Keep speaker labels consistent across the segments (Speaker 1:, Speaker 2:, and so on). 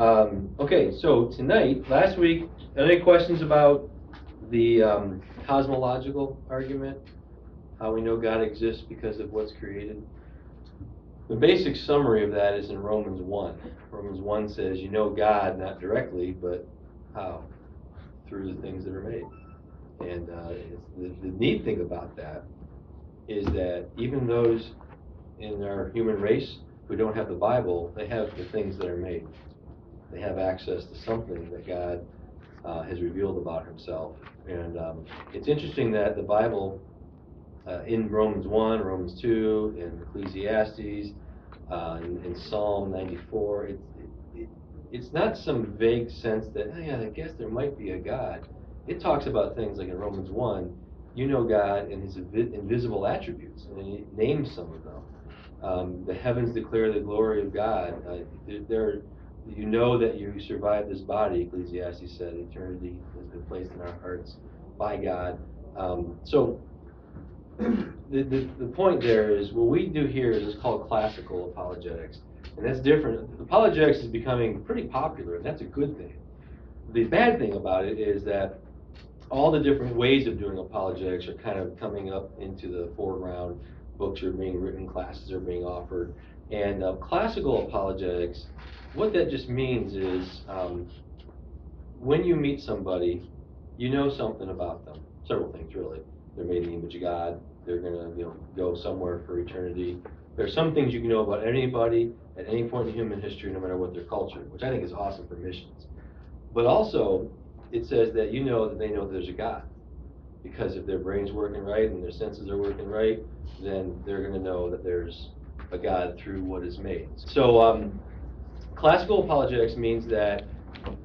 Speaker 1: Okay, so tonight, last week, any questions about the cosmological argument? How we know God exists because of what's created? The basic summary of that is in Romans 1. Romans 1 says, you know God not directly, but how? Through the things that are made. And the neat thing about that is that even those in our human race who don't have the Bible, they have the things that are made. They have access to something that God has revealed about himself. And it's interesting that the Bible, in Romans 1, Romans 2, in Ecclesiastes, in Psalm 94, it's not some vague sense that, oh, yeah, I guess there might be a God. It talks about things like in Romans 1, you know God and his invisible attributes, and he names some of them. The heavens declare the glory of God. You know that you survived this body, Ecclesiastes said. Eternity has been placed in our hearts by God. So the point there is what we do here is called classical apologetics, and that's different. Apologetics is becoming pretty popular, and that's a good thing. The bad thing about it is that all the different ways of doing apologetics are kind of coming up into the foreground. Books are being written, classes are being offered, and classical apologetics, what that just means is when you meet somebody, you know something about them. Several things, really. They're made in the image of God. They're going to, go somewhere for eternity. There's some things you can know about anybody at any point in human history, no matter what their culture, which I think is awesome for missions. But also, it says that you know that they know there's a God. Because if their brain's working right and their senses are working right, then they're going to know that there's a God through what is made. So classical apologetics means that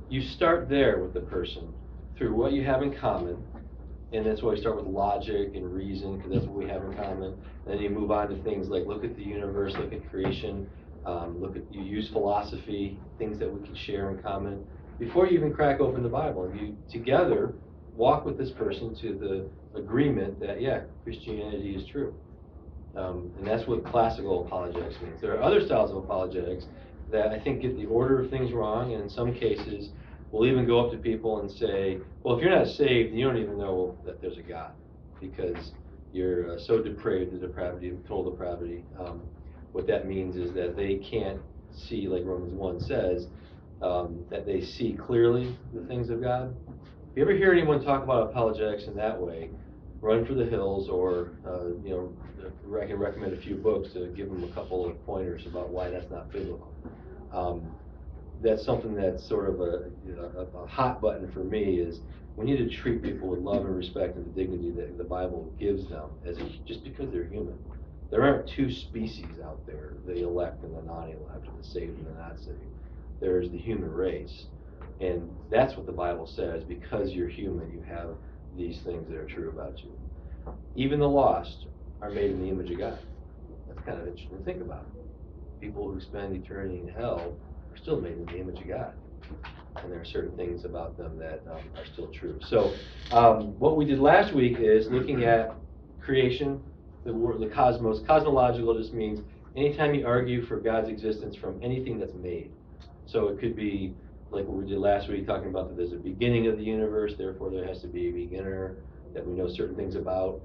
Speaker 1: you start there with the person through what you have in common, and that's why we start with logic and reason, because that's what we have in common. And then you move on to things like look at the universe, look at creation, you use philosophy, things that we can share in common, before you even crack open the Bible. And you together walk with this person to the agreement that, yeah, Christianity is true. And that's what classical apologetics means. There are other styles of apologetics that I think get the order of things wrong, and in some cases will even go up to people and say, well, if you're not saved, you don't even know that there's a God, because you're so depraved, the depravity, total depravity. What that means is that they can't see, like Romans 1 says, that they see clearly the things of God. If you ever hear anyone talk about apologetics in that way, run for the hills, or I can recommend a few books to give them a couple of pointers about why that's not biblical. That's something that's sort of a hot button for me. Is we need to treat people with love and respect and the dignity that the Bible gives them, just because they're human. There aren't two species out there: the elect and the non-elect, or the saved and the not saved. There's the human race, and that's what the Bible says. Because you're human, you have these things that are true about you. Even the lost are made in the image of God. That's kind of interesting to think about. People who spend eternity in hell are still made in the image of God. And there are certain things about them that are still true. So what we did last week is looking at creation, the cosmos. Cosmological just means anytime you argue for God's existence from anything that's made. So it could be like what we did last week, talking about that there's a beginning of the universe, therefore there has to be a beginner that we know certain things about.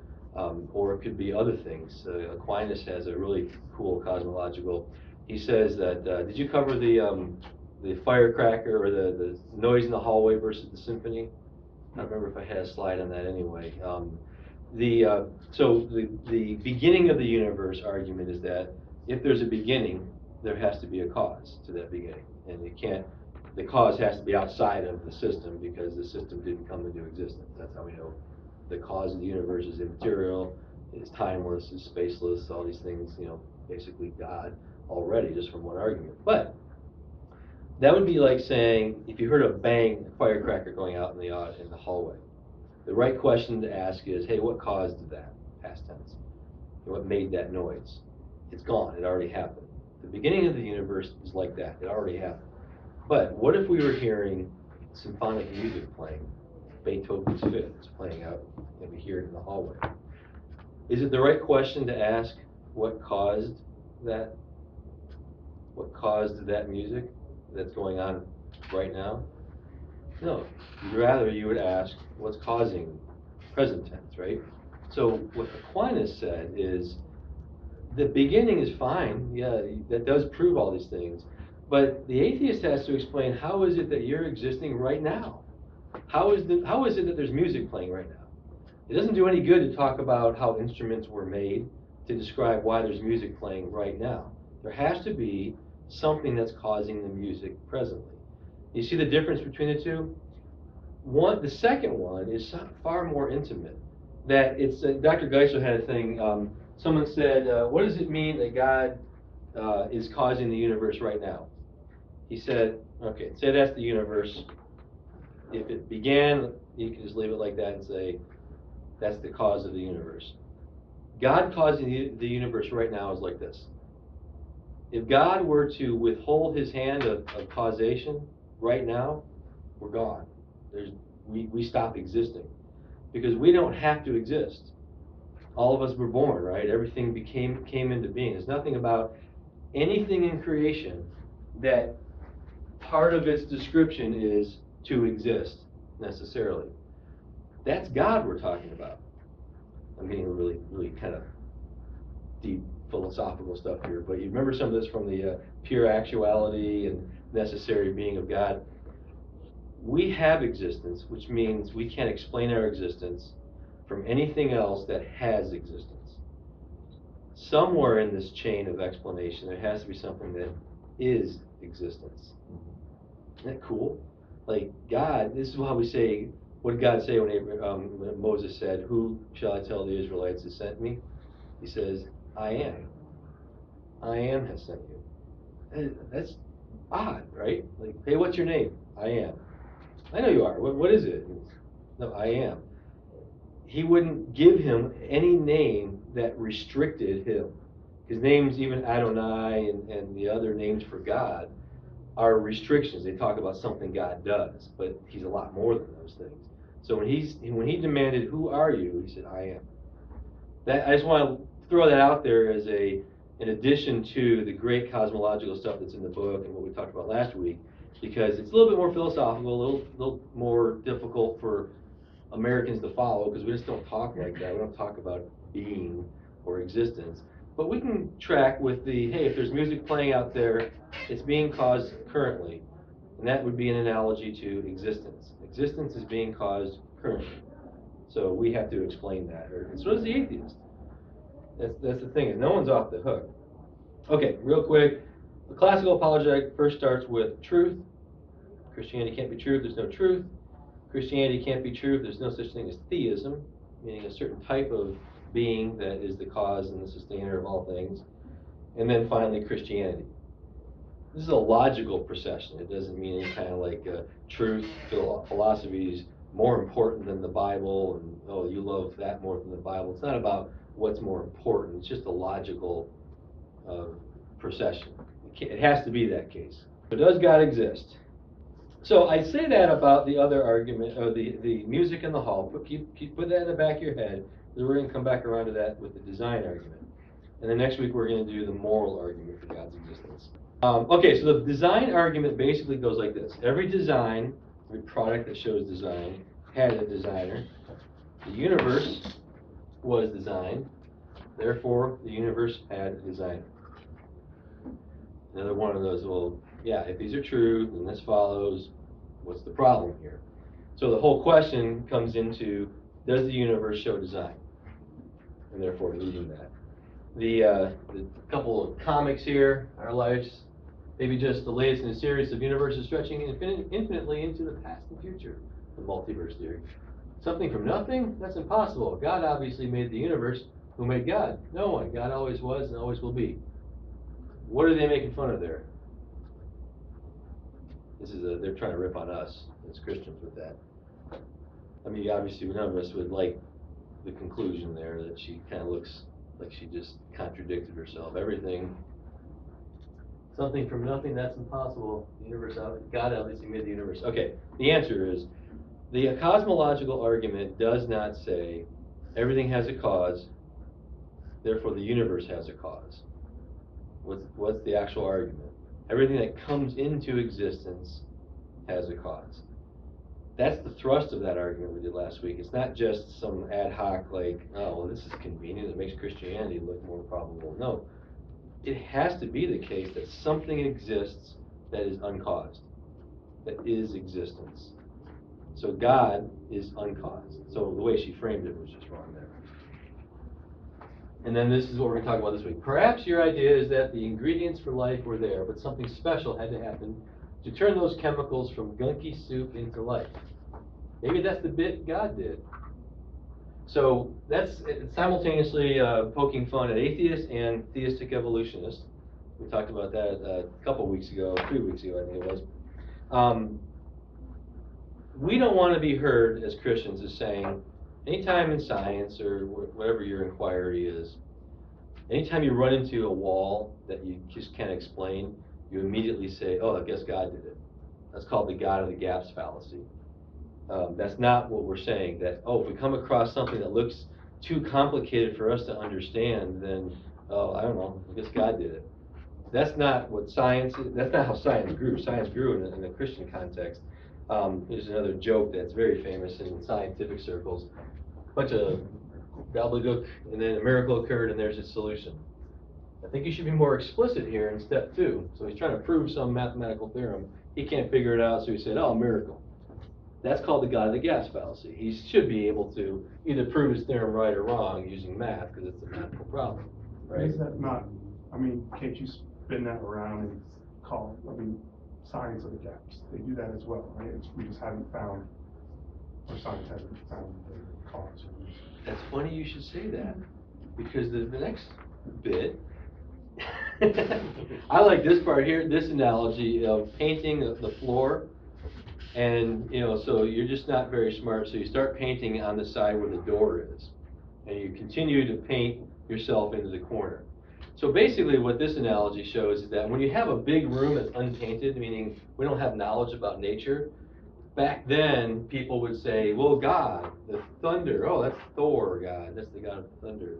Speaker 1: Or it could be other things. Aquinas has a really cool cosmological. He says that, did you cover the firecracker or the noise in the hallway versus the symphony? I don't remember if I had a slide on that anyway. So the beginning of the universe argument is that if there's a beginning, there has to be a cause to that beginning, and the cause has to be outside of the system, because the system didn't come into existence. That's how we know the cause of the universe is immaterial, is timeless, is spaceless, all these things, basically God already, just from one argument. But that would be like saying, if you heard a bang, a firecracker going out in the hallway, the right question to ask is, hey, what caused that? Past tense. What made that noise? It's gone. It already happened. The beginning of the universe is like that. It already happened. But what if we were hearing symphonic music playing? Beethoven's Fifth is playing out, and we hear it in the hallway. Is it the right question to ask what caused that? What caused that music that's going on right now? No. Rather, you would ask, what's causing present tense, right? So what Aquinas said is, the beginning is fine, yeah, that does prove all these things, but the atheist has to explain, how is it that you're existing right now? How is it that there's music playing right now? It doesn't do any good to talk about how instruments were made to describe why there's music playing right now. There has to be something that's causing the music presently. You see the difference between the two? The second one is far more intimate. That it's Dr. Geisler had a thing. Someone said, "What does it mean that God is causing the universe right now?" He said, "Okay, say that's the universe. If it began, you can just leave it like that and say that's the cause of the universe. God causing the universe right now is like this. If God were to withhold His hand of causation right now, we're gone. We stop existing because we don't have to exist. All of us were born, right? Everything came into being. There's nothing about anything in creation that part of its description is to exist necessarily. That's God we're talking about. I'm getting really, really kind of deep philosophical stuff here, but you remember some of this from the pure actuality and necessary being of God. We have existence, which means we can't explain our existence from anything else that has existence. Somewhere in this chain of explanation, there has to be something that is existence. Isn't that cool? Like God, this is how we say, what did God say when Moses said, "Who shall I tell the Israelites has sent me?" He says, "I am. I am has sent you." That's odd, right? Like, hey, what's your name? I am. I know you are. What is it? No, I am. He wouldn't give him any name that restricted him. His names, even Adonai and the other names for God, are restrictions. They talk about something God does, but He's a lot more than those things. So when He demanded, "Who are you?" He said, "I am." I just want to throw that out there as in addition to the great cosmological stuff that's in the book and what we talked about last week, because it's a little bit more philosophical, a little more difficult for Americans to follow, because we just don't talk like that. We don't talk about being or existence. But we can track with hey, if there's music playing out there, it's being caused currently. And that would be an analogy to existence. Existence is being caused currently. So we have to explain that. And so does the atheist. That's the thing, is no one's off the hook. Okay, real quick. The classical apologetic first starts with truth. Christianity can't be truth, there's no truth. Christianity can't be truth, there's no such thing as theism, meaning a certain type of being that is the cause and the sustainer of all things. And then finally, Christianity. This is a logical procession. It doesn't mean any kind of like truth, philosophy is more important than the Bible, and oh, you love that more than the Bible. It's not about what's more important. It's just a logical procession. It has to be that case. But does God exist? So I say that about the other argument, or the music in the hall. Put that in the back of your head, because we're going to come back around to that with the design argument. And then next week we're going to do the moral argument for God's existence. Okay, so the design argument basically goes like this. Every design, every product that shows design, had a designer. The universe was designed, therefore the universe had a designer. Another one of those, well, yeah, if these are true, then this follows. What's the problem here? So the whole question comes into, does the universe show design? And therefore needing that. The couple of comics here, our lives, maybe just the latest in a series of universes stretching infinitely into the past and future, the multiverse theory. Something from nothing? That's impossible. God obviously made the universe. Who made God? No one. God always was and always will be. What are they making fun of there? They're trying to rip on us as Christians with that. I mean, obviously none of us would like the conclusion there that she kind of looks like she just contradicted herself. Everything, something from nothing, that's impossible. The universe, God obviously made the universe. Okay, the answer is, the cosmological argument does not say everything has a cause, therefore the universe has a cause. What's the actual argument? Everything that comes into existence has a cause. That's the thrust of that argument we did last week. It's not just some ad hoc like, oh, well, this is convenient, it makes Christianity look more probable. No, it has to be the case that something exists that is uncaused, that is existence. So God is uncaused. So the way she framed it was just wrong there. And then this is what we're going to talk about this week. Perhaps your idea is that the ingredients for life were there, but something special had to happen to turn those chemicals from gunky soup into life. Maybe that's the bit God did. So that's simultaneously poking fun at atheists and theistic evolutionists. We talked about that a couple weeks ago, 3 weeks ago, I think it was. We don't want to be heard as Christians as saying, anytime in science or whatever your inquiry is, anytime you run into a wall that you just can't explain, you immediately say, oh, I guess God did it. That's called the God of the gaps fallacy. That's not what we're saying, that, oh, if we come across something that looks too complicated for us to understand, then, oh, I don't know, I guess God did it. That's not what science is. That's not how science grew. Science grew in a Christian context. There's another joke that's very famous in scientific circles. A bunch of gobbledygook, and then a miracle occurred, and there's its solution. I think you should be more explicit here in step 2. So he's trying to prove some mathematical theorem. He can't figure it out, so he said, oh, miracle. That's called the God of the gaps fallacy. He should be able to either prove his theorem right or wrong using math, because it's a mathematical problem, right?
Speaker 2: Is that not, I mean, can't you spin that around and call, science of the gaps? They do that as well, right? We just haven't found, or science hasn't found the cause.
Speaker 1: That's funny you should say that, because the next bit, I like this part here, this analogy of painting the floor. And, so you're just not very smart, so you start painting on the side where the door is. And you continue to paint yourself into the corner. So basically what this analogy shows is that when you have a big room that's unpainted, meaning we don't have knowledge about nature, back then people would say, well, God, the thunder, oh, that's Thor, God, that's the God of thunder.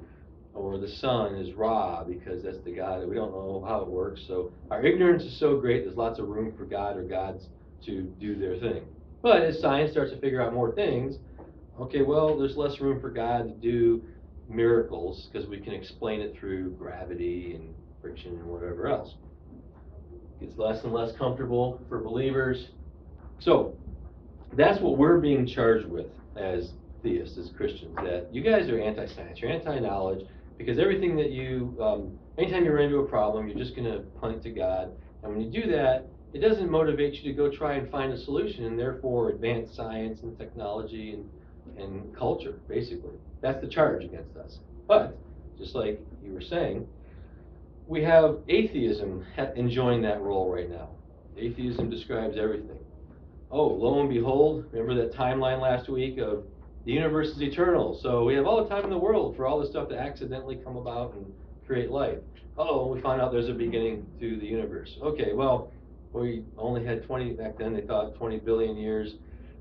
Speaker 1: Or the sun is Ra, because that's the God that we don't know how it works. So our ignorance is so great, there's lots of room for God or gods to do their thing. But as science starts to figure out more things, okay, well, there's less room for God to do miracles because we can explain it through gravity and friction and whatever else. It's less and less comfortable for believers. So that's what we're being charged with as theists, as Christians, that you guys are anti-science, you're anti-knowledge, because everything that anytime you run into a problem, you're just going to punt it to God. And when you do that, it doesn't motivate you to go try and find a solution and therefore advance science and technology and culture, basically. That's the charge against us. But, just like you were saying, we have atheism enjoying that role right now. Atheism describes everything. Oh, lo and behold, remember that timeline last week of the universe is eternal, so we have all the time in the world for all this stuff to accidentally come about and create life. Oh, we find out there's a beginning to the universe. Okay, well, we only had 20, back then they thought 20 billion years.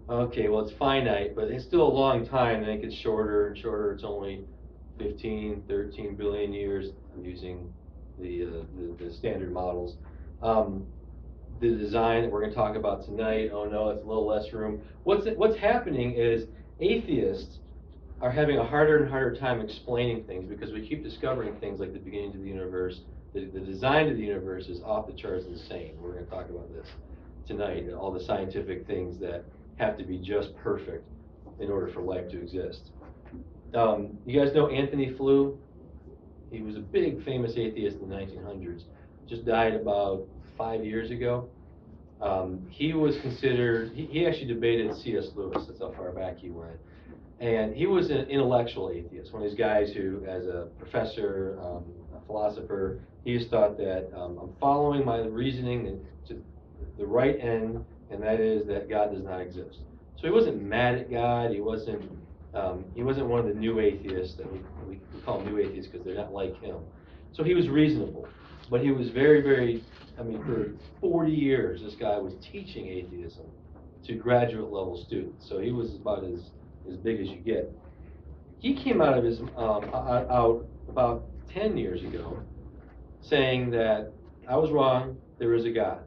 Speaker 1: Okay, well, it's finite, but it's still a long time, and it gets shorter and shorter. It's only 15, 13 billion years. I'm using the standard models. The design that we're going to talk about tonight, oh no, it's a little less room. What's happening is atheists are having a harder and harder time explaining things because we keep discovering things like the beginning of the universe. The design of the universe is off the charts insane. We're going to talk about this tonight, and all the scientific things that have to be just perfect in order for life to exist. You guys know Anthony Flew? He was a big famous atheist in the 1900s. Just died about 5 years ago. He was considered, he actually debated C.S. Lewis, that's how far back he went. And he was an intellectual atheist, one of these guys who, as a professor, a philosopher, he just thought that I'm following my reasoning to the right end, and that is that God does not exist. So he wasn't mad at God. He wasn't one of the new atheists that we call them new atheists because they're not like him. So he was reasonable, but he was very, very. I mean, for 40 years, this guy was teaching atheism to graduate level students. So he was about as big as you get. He came out of his out about 10 years ago, saying that I was wrong. There is a God.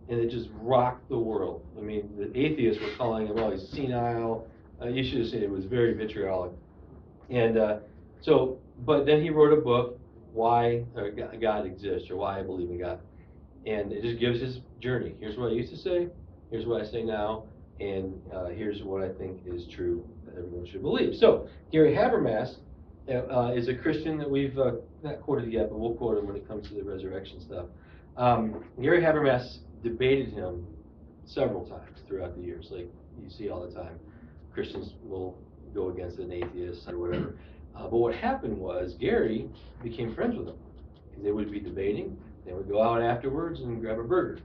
Speaker 1: and it just rocked the world. I mean, the atheists were calling him, oh, he's senile. You should have seen it. It was very vitriolic. And but then he wrote a book, Why God Exists, or Why I Believe in God. And it just gives his journey. Here's what I used to say, here's what I say now, and here's what I think is true that everyone should believe. So, Gary Habermas is a Christian that we've not quoted yet, but we'll quote him when it comes to the resurrection stuff. Gary Habermas debated him several times throughout the years, like you see all the time. Christians will go against an atheist or whatever. But what happened was Gary became friends with him. They would be debating, they would go out afterwards and grab a burger.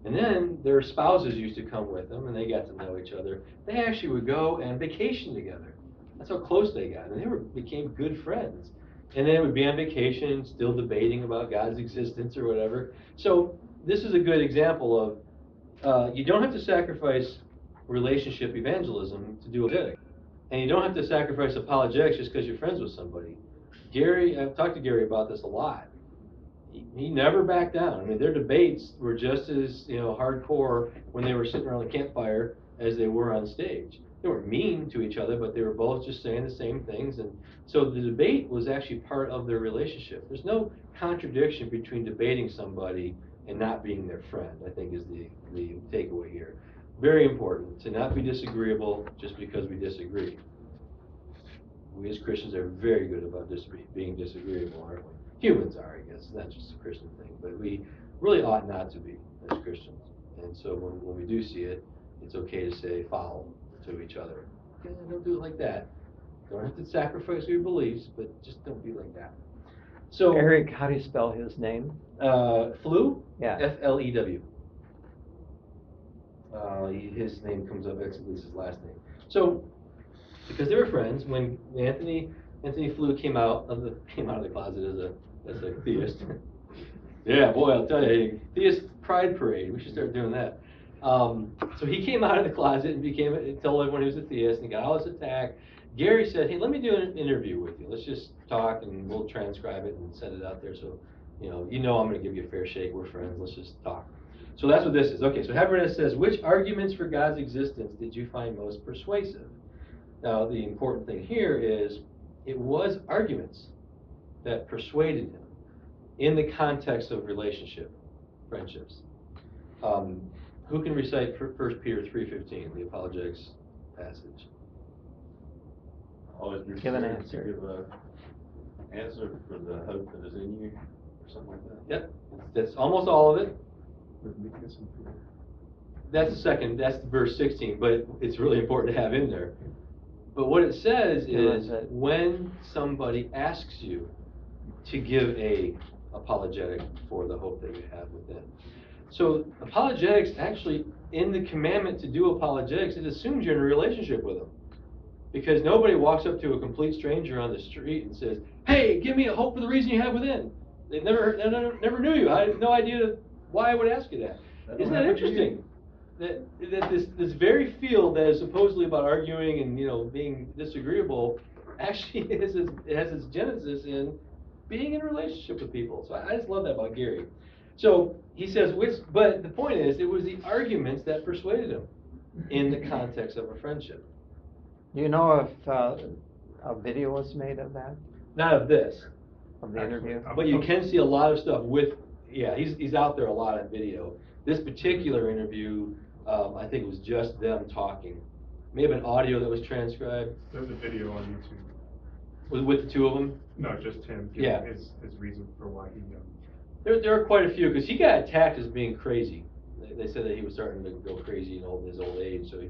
Speaker 1: And then their spouses used to come with them, and they got to know each other. They actually would go and vacation together. That's how close they got, and they became good friends. And then they would be on vacation, still debating about God's existence or whatever. So this is a good example of you don't have to sacrifice relationship evangelism to do apologetics. And you don't have to sacrifice apologetics just because you're friends with somebody. Gary, I've talked to Gary about this a lot. He never backed down. I mean, their debates were just as hardcore when they were sitting around the campfire as they were on stage. They weren't mean to each other, but they were both just saying the same things. And so the debate was actually part of their relationship. There's no contradiction between debating somebody and not being their friend, I think is the takeaway here. Very important to not be disagreeable just because we disagree. We as Christians are very good about being disagreeable, aren't we? Humans are, I guess. It's not just a Christian thing, but we really ought not to be as Christians. And so when we do see it, it's okay to say foul to each other. Yeah, don't do it like that. Don't have to sacrifice your beliefs, but just don't be like that. So
Speaker 3: Eric, how do you spell his name?
Speaker 1: Flew?
Speaker 3: Yeah.
Speaker 1: F-L-E-W. His name comes up, actually, this is his last name. So, because they were friends, when Anthony Flew came out of the closet as a theist. Yeah, boy, I'll tell you, theist pride parade. We should start doing that. So he came out of the closet and told everyone he was a theist, and he got all this attack. Gary said, "Hey, let me do an interview with you. Let's just talk, and we'll transcribe it and send it out there. So, I'm going to give you a fair shake. We're friends. Let's just talk." So that's what this is. Okay, so Habermas says, which arguments for God's existence did you find most persuasive? Now, the important thing here is it was arguments that persuaded him in the context of relationship, friendships. Who can recite 1 Peter 3:15, the apologetics passage?
Speaker 4: Always be
Speaker 3: Give an
Speaker 4: prepared
Speaker 3: answer.
Speaker 4: to give an answer for the hope that is in you, or something like that.
Speaker 1: Yep, that's almost all of it.
Speaker 2: With meekness and fear.
Speaker 1: That's verse 16, but it's really important to have in there. But what it says is when somebody asks you to give a apologetic for the hope that you have within. So apologetics, actually, in the commandment to do apologetics, it assumes you're in a relationship with them. Because nobody walks up to a complete stranger on the street and says, "Hey, give me a hope for the reason you have within." They never knew you. I had no idea why I would ask you that. Isn't that interesting? That this very field that is supposedly about arguing and being disagreeable actually has its genesis in being in a relationship with people. So I just love that about Gary. So he says, but the point is, it was the arguments that persuaded him in the context of a friendship.
Speaker 3: Do you know if a video was made of that,
Speaker 1: Not of this,
Speaker 3: of the interview?
Speaker 1: but you can see a lot of stuff he's out there a lot on video. This particular interview, I think it was just them talking. Maybe an audio that was transcribed.
Speaker 2: There's a video on YouTube.
Speaker 1: With the two of them?
Speaker 2: No, just him.
Speaker 1: Yeah.
Speaker 2: His reason for why he.
Speaker 1: There are quite a few, because he got attacked as being crazy. They said that he was starting to go crazy in his old age, so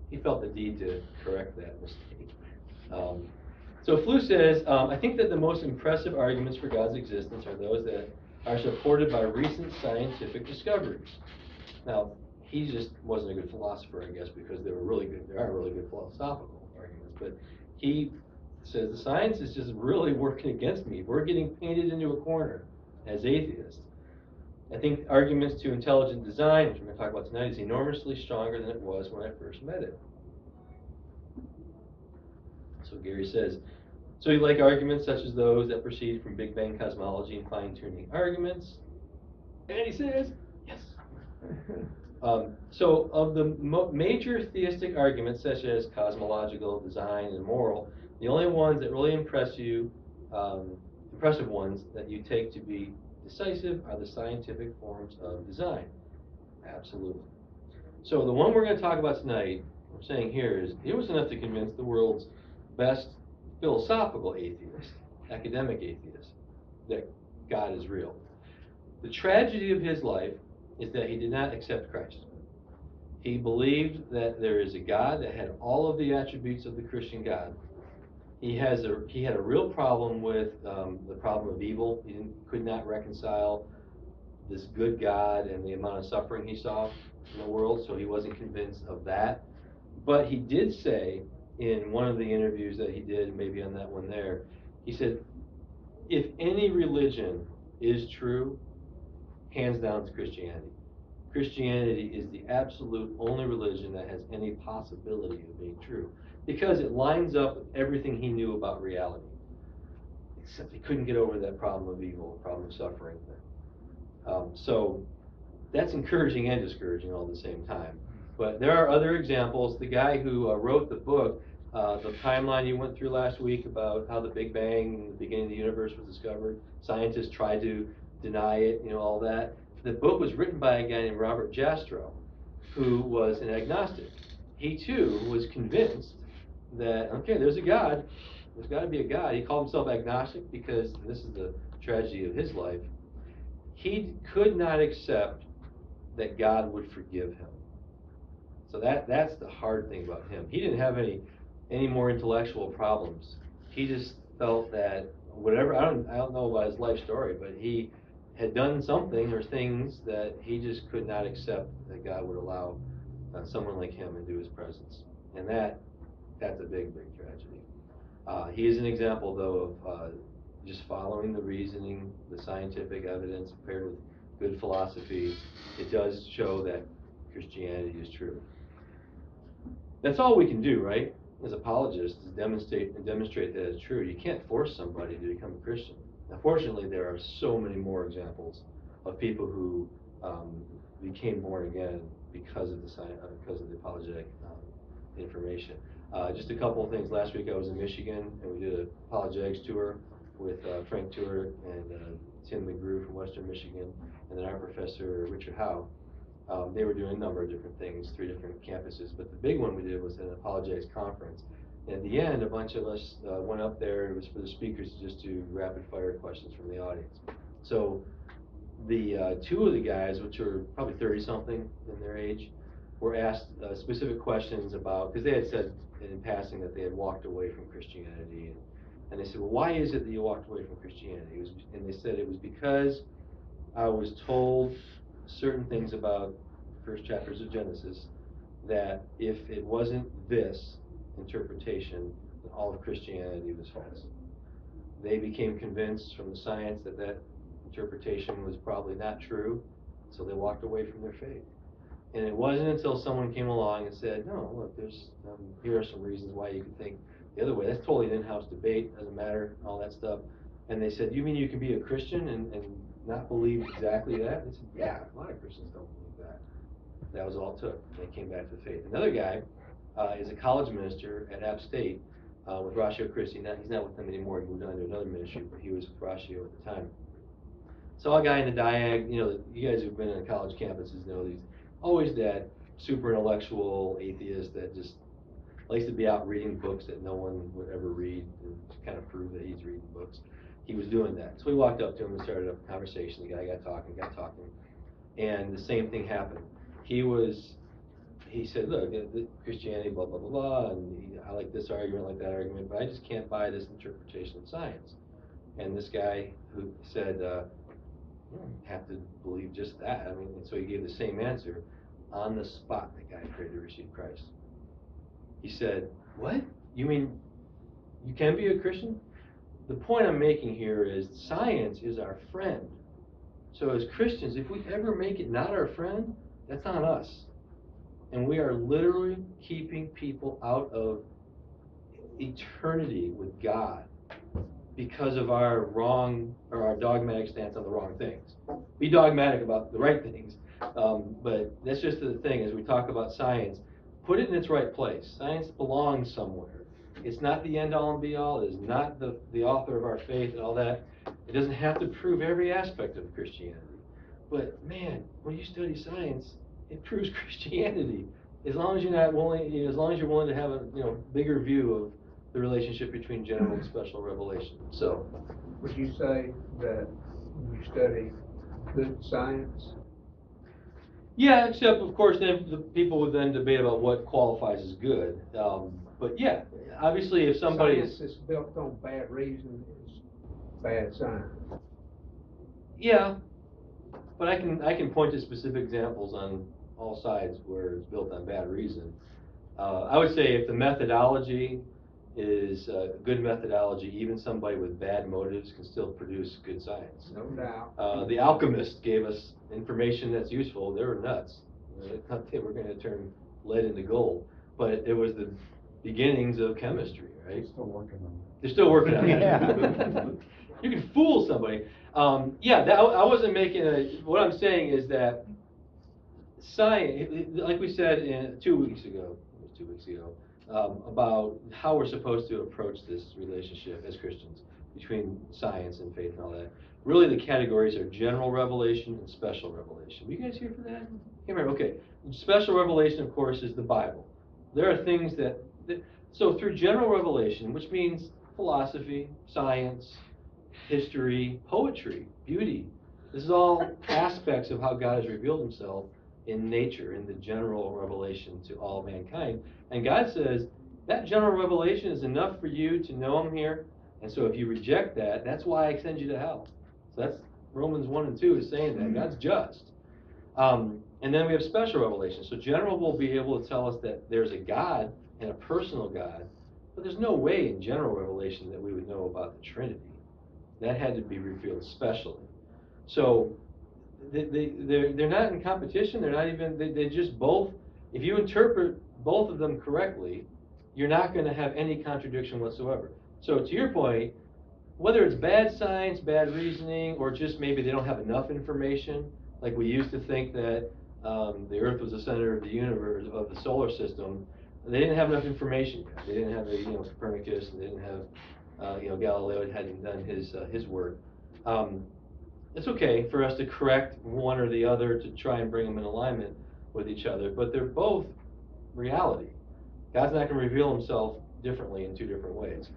Speaker 1: he felt the need to correct that mistake. So Flew says, I think that the most impressive arguments for God's existence are those that are supported by recent scientific discoveries. Now, he just wasn't a good philosopher, I guess, because there are really good philosophical arguments, but he says the science is just really working against me. We're getting painted into a corner as atheists. I think arguments to intelligent design, which we're going to talk about tonight, is enormously stronger than it was when I first met it. So Gary says, so you like arguments such as those that proceed from Big Bang cosmology and fine-tuning arguments? And he says, yes. So of the major theistic arguments, such as cosmological, design, and moral, the only ones that really impress you, impressive ones that you take to be decisive, are the scientific forms of design. Absolutely. So the one we're going to talk about tonight, I'm saying here, is it was enough to convince the world's best philosophical atheist, academic atheist, that God is real. The tragedy of his life is that he did not accept Christ. He believed that there is a God that had all of the attributes of the Christian God. He had a real problem with the problem of evil. He could not reconcile this good God and the amount of suffering he saw in the world, so he wasn't convinced of that. But he did say in one of the interviews that he did, maybe on that one there, he said, if any religion is true, hands down it's Christianity. Christianity is the absolute only religion that has any possibility of being true, because it lines up with everything he knew about reality. Except he couldn't get over that problem of evil, problem of suffering. So that's encouraging and discouraging all at the same time. But there are other examples. The guy who wrote the book, the timeline you went through last week about how the Big Bang and the beginning of the universe was discovered, scientists tried to deny it, all that. The book was written by a guy named Robert Jastrow, who was an agnostic. He too was convinced that, okay, there's a God, there's got to be a God. He called himself agnostic because this is the tragedy of his life. He could not accept that God would forgive him. So that's the hard thing about him. He didn't have any more intellectual problems. He just felt that whatever, I don't know about his life story, but he had done something or things that he just could not accept that God would allow someone like him into his presence. And that's a big, big tragedy. He is an example, though, of just following the reasoning, the scientific evidence paired with good philosophy. It does show that Christianity is true. That's all we can do, right, as apologists, is demonstrate that it's true. You can't force somebody to become a Christian. Now, fortunately, there are so many more examples of people who became born again because of the apologetic information. Just a couple of things. Last week I was in Michigan, and we did an apologetics tour with Frank Turek and Tim McGrew from Western Michigan, and then our professor, Richard Howe. They were doing a number of different things, 3 different campuses, but the big one we did was an apologetics conference. And at the end, a bunch of us went up there. It was for the speakers to just do rapid fire questions from the audience. So the 2 of the guys, which were probably 30-something in their age, were asked specific questions about, because they had said in passing that they had walked away from Christianity. And they said, well, why is it that you walked away from Christianity? And they said it was because I was told certain things about the first chapters of Genesis, that if it wasn't this interpretation, then all of Christianity was false. They became convinced from the science that interpretation was probably not true, so they walked away from their faith. And it wasn't until someone came along and said, no, look, here are some reasons why you could think the other way. That's totally an in-house debate, doesn't matter, all that stuff. And they said, you mean you can be a Christian and not believe exactly that? They said, yeah, a lot of Christians don't believe that. That was all it took. They came back to the faith. Another guy is a college minister at App State with Ratio Christi. He's not with them anymore. He moved on to another ministry, but he was with Ratio at the time. Saw a guy in the diag, you guys who've been on college campuses know these, always that super intellectual atheist that just likes to be out reading books that no one would ever read and kind of prove that he's reading books. He was doing that. So we walked up to him and started up a conversation. The guy got talking, and the same thing happened. He said, look, Christianity, blah, blah, blah, blah, and I like this argument, like that argument, but I just can't buy this interpretation of science. And this guy who said, you don't have to believe just that. I mean, and so he gave the same answer. On the spot, the guy prayed to receive Christ. He said, what? You mean you can be a Christian? The point I'm making here is science is our friend. So as Christians, if we ever make it not our friend, that's on us. And we are literally keeping people out of eternity with God because of our wrong or our dogmatic stance on the wrong things. Be dogmatic about the right things, But that's just the thing, as we talk about science, put it in its right place. Science belongs somewhere. It's not the end-all and be-all, it is not the author of our faith and all that. It doesn't have to prove every aspect of Christianity. But man, when you study science, it proves Christianity. As long as you're not willing, as long as you're willing to have a bigger view of the relationship between general and special revelation. So,
Speaker 5: Would you say that you study good science?
Speaker 1: yeah, except of course then the people would then debate about what qualifies as good. But yeah, obviously if somebody
Speaker 5: Science that's built on bad reason is bad science.
Speaker 1: Yeah, but I can point to specific examples on all sides where it's built on bad reason. I would say if the methodology is good methodology, even somebody with bad motives can still produce good science.
Speaker 5: No doubt.
Speaker 1: The alchemists gave us information that's useful. They were nuts. They thought they were going to turn lead into gold, but it was the beginnings of chemistry, right?
Speaker 2: Still working on it.
Speaker 1: They're still working on it.
Speaker 3: Yeah.
Speaker 1: You can fool somebody. Yeah, I wasn't making what I'm saying is that science, like we said 2 weeks ago, about how we're supposed to approach this relationship as Christians between science and faith and all that. Really, the categories are general revelation and special revelation. Were you guys here for that? Can't remember. Okay. Special revelation, of course, is the Bible. There are things so through general revelation, which means philosophy, science, history, poetry, beauty. This is all aspects of how God has revealed himself in nature, in the general revelation to all mankind. And God says, that general revelation is enough for you to know him here. And so if you reject that, that's why I send you to hell. So that's Romans 1 and 2 is saying that. God's just. And then we have special revelation. So general will be able to tell us that there's a God and a personal God, but there's no way in general revelation that we would know about the Trinity. That had to be revealed specially. So they're not in competition. They're not even, they just both, if you interpret both of them correctly, you're not going to have any contradiction whatsoever. So to your point, whether it's bad science, bad reasoning, or just maybe they don't have enough information, like we used to think that the Earth was the center of the universe, of the solar system, they didn't have enough information yet. They didn't have Copernicus, and they didn't have Galileo hadn't done his work. It's okay for us to correct one or the other to try and bring them in alignment with each other, but they're both reality. God's not going to reveal himself differently in two different ways.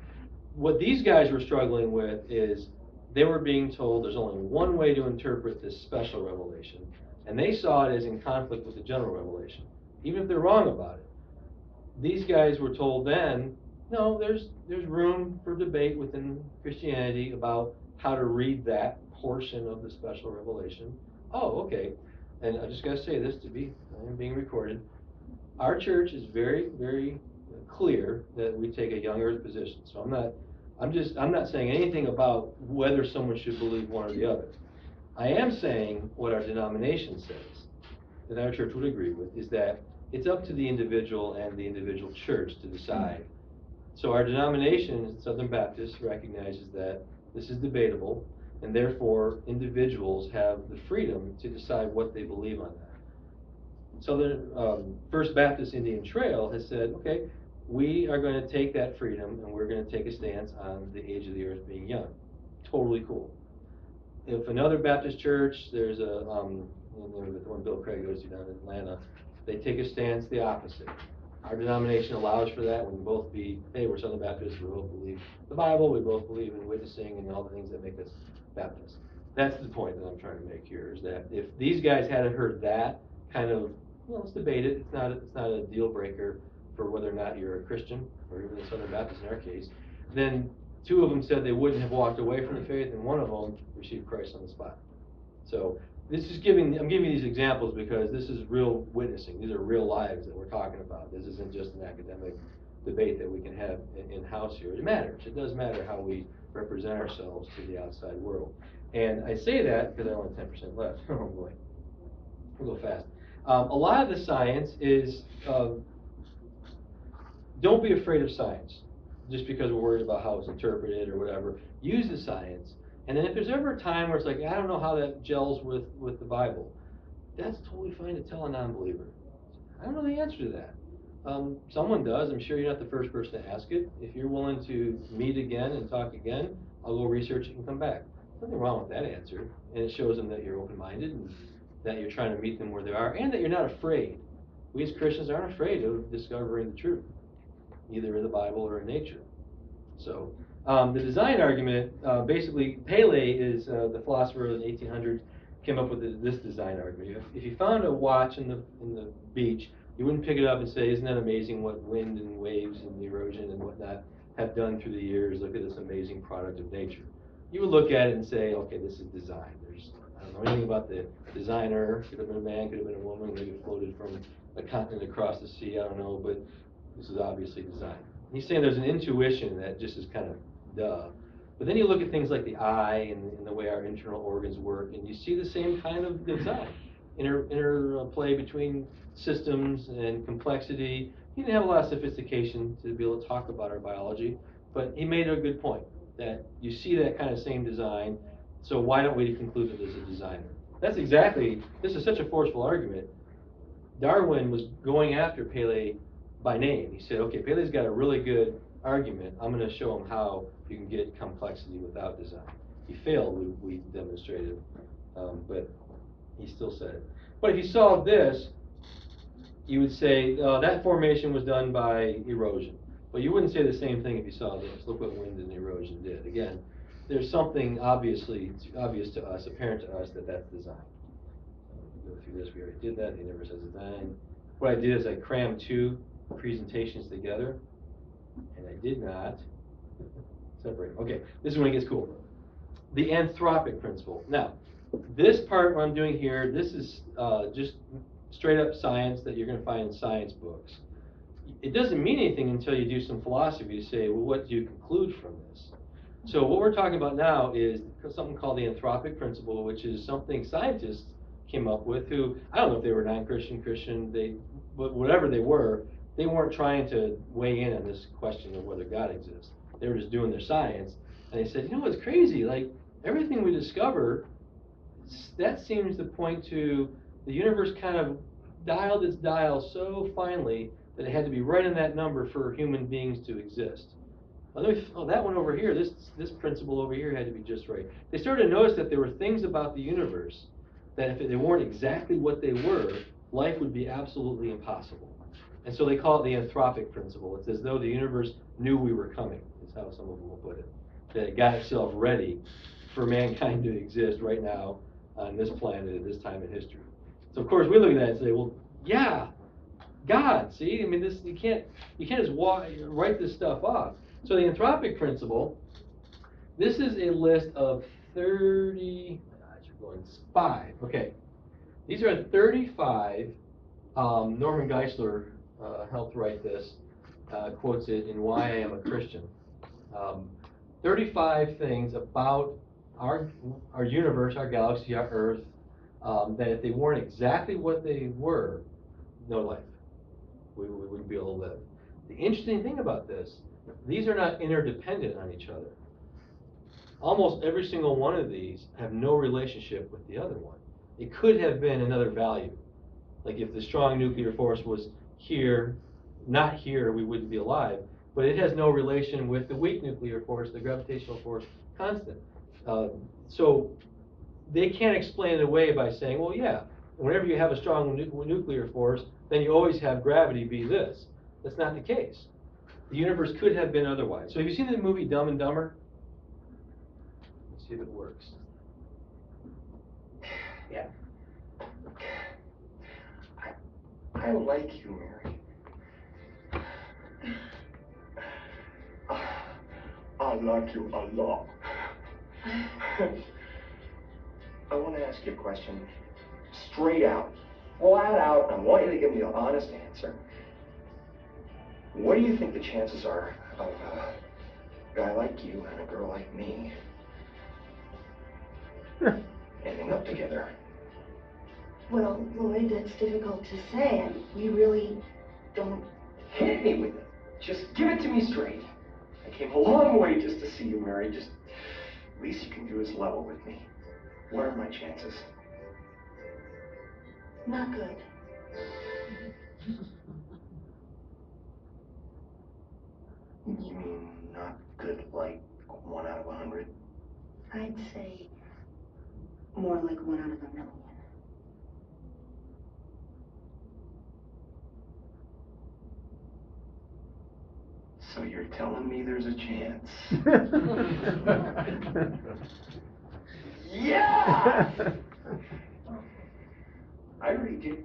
Speaker 1: What these guys were struggling with is they were being told there's only one way to interpret this special revelation, and they saw it as in conflict with the general revelation, even if they're wrong about it. These guys were told then, no, there's room for debate within Christianity about how to read that portion of the special revelation. Oh, okay. And I just got to say this I'm being recorded. Our church is very, very clear that we take a young earth position. So I'm not saying anything about whether someone should believe one or the other. I am saying what our denomination says, that our church would agree with, is that it's up to the individual and the individual church to decide. So our denomination, Southern Baptist, recognizes that this is debatable, and therefore individuals have the freedom to decide what they believe on that. So the First Baptist Indian Trail has said, okay, we are going to take that freedom and we're going to take a stance on the age of the earth being young. Totally cool. If another Baptist church, there's the one Bill Craig goes to down in Atlanta, they take a stance the opposite. Our denomination allows for that. We can both be, hey, we're Southern Baptists, we both believe the Bible, we both believe in witnessing and all the things that make us Baptists. That's the point that I'm trying to make here, is that if these guys hadn't heard that kind of, let's debate it, it's not a deal breaker for whether or not you're a Christian, or even a Southern Baptist in our case, then two of them said they wouldn't have walked away from the faith, and one of them received Christ on the spot. So I'm giving these examples because this is real witnessing. These are real lives that we're talking about. This isn't just an academic debate that we can have in-house here. It matters. It does matter how we represent ourselves to the outside world. And I say that because I only have 10% left. Oh boy, we'll go fast. A lot of the science is, don't be afraid of science just because we're worried about how it's interpreted or whatever. Use the science. And then if there's ever a time where it's like, I don't know how that gels with the Bible, That's totally fine to tell a non-believer. I don't know the answer to that. Someone does. I'm sure you're not the first person to ask it. If you're willing to meet again and talk again, I'll go research it and come back. Nothing wrong with that answer. And it shows them that you're open-minded and that you're trying to meet them where they are and that you're not afraid. We as Christians aren't afraid of discovering the truth, either in the Bible or in nature. So the design argument, basically, Pele is the philosopher of the 1800s, came up with this design argument. If you found a watch in the beach, you wouldn't pick it up and say, isn't that amazing what wind and waves and erosion and whatnot have done through the years? Look at this amazing product of nature. You would look at it and say, okay, this is design. I don't know anything about the designer. Could have been a man, could have been a woman, maybe floated from a continent across the sea, I don't know, but this is obviously design. He's saying there's an intuition that just is kind of duh. But then you look at things like the eye and the way our internal organs work, and you see the same kind of design. Interplay between systems and complexity. He didn't have a lot of sophistication to be able to talk about our biology, but he made a good point that you see that kind of same design, so why don't we conclude that there's a designer? That's exactly, this is such a forceful argument. Darwin was going after Pele by name. He said, okay, Pele's got a really good argument. I'm going to show him how you can get complexity without design. He failed, we demonstrated, but he still said it. But if you saw this, you would say that formation was done by erosion. But you wouldn't say the same thing if you saw this. Look what wind and erosion did. Again, there's something obvious to us, apparent to us, that that's design. Go through this, we already did that. The universe has design. What I did is I crammed two presentations together, and I did not separate them. Okay, this is when it gets cool. The anthropic principle. Now, this part, what I'm doing here, this is just straight up science that you're going to find in science books. It doesn't mean anything until you do some philosophy to say, well, what do you conclude from this? So what we're talking about now is something called the anthropic principle, which is something scientists came up with who, I don't know if they were non-Christian, Christian, but whatever they weren't trying to weigh in on this question of whether God exists. They were just doing their science, and they said, you know what's crazy? Like, everything we discover, that seems to point to the universe kind of dialed its dial so finely that it had to be right in that number for human beings to exist. Oh, that one over here, this principle over here had to be just right. They started to notice that there were things about the universe that if they weren't exactly what they were, life would be absolutely impossible. And so they call it the anthropic principle. It's as though the universe knew we were coming, is how some of them will put it. That it got itself ready for mankind to exist right now on this planet at this time in history. So of course we look at that and say, well, yeah, God, see? I mean, this you can't just write this stuff off. So the anthropic principle, this is a list of 35, okay. These are 35, Norman Geisler helped write this, quotes it in Why I Am a Christian. 35 things about our universe, our galaxy, our Earth, that if they weren't exactly what they were, no life. We wouldn't be able to live. The interesting thing about this, these are not interdependent on each other. Almost every single one of these have no relationship with the other one. It could have been another value. Like if the strong nuclear force was here, not here, we wouldn't be alive. But it has no relation with the weak nuclear force, the gravitational force constant. So they can't explain it away by saying, well, yeah, whenever you have a strong nuclear force, then you always have gravity be this. That's not the case. The universe could have been otherwise. So have you seen the movie Dumb and Dumber? Let's see if it works.
Speaker 6: Yeah. I like you, Mary. I like you a lot. I want to ask you a question straight out, flat out. I want you to give me an honest answer. What do you think the chances are of a guy like you and a girl like me ending up together?
Speaker 7: Well, Lloyd, that's difficult to say. We really don't...
Speaker 6: Hit me with it. Just give it to me straight. I came a long way just to see you, Mary. Just least you can do is level with me. What are my chances?
Speaker 7: Not good.
Speaker 6: You mean not good, like 1 out of 100?
Speaker 7: I'd say more like 1 out of a million.
Speaker 6: So you're telling me there's a chance? Yeah! I read you.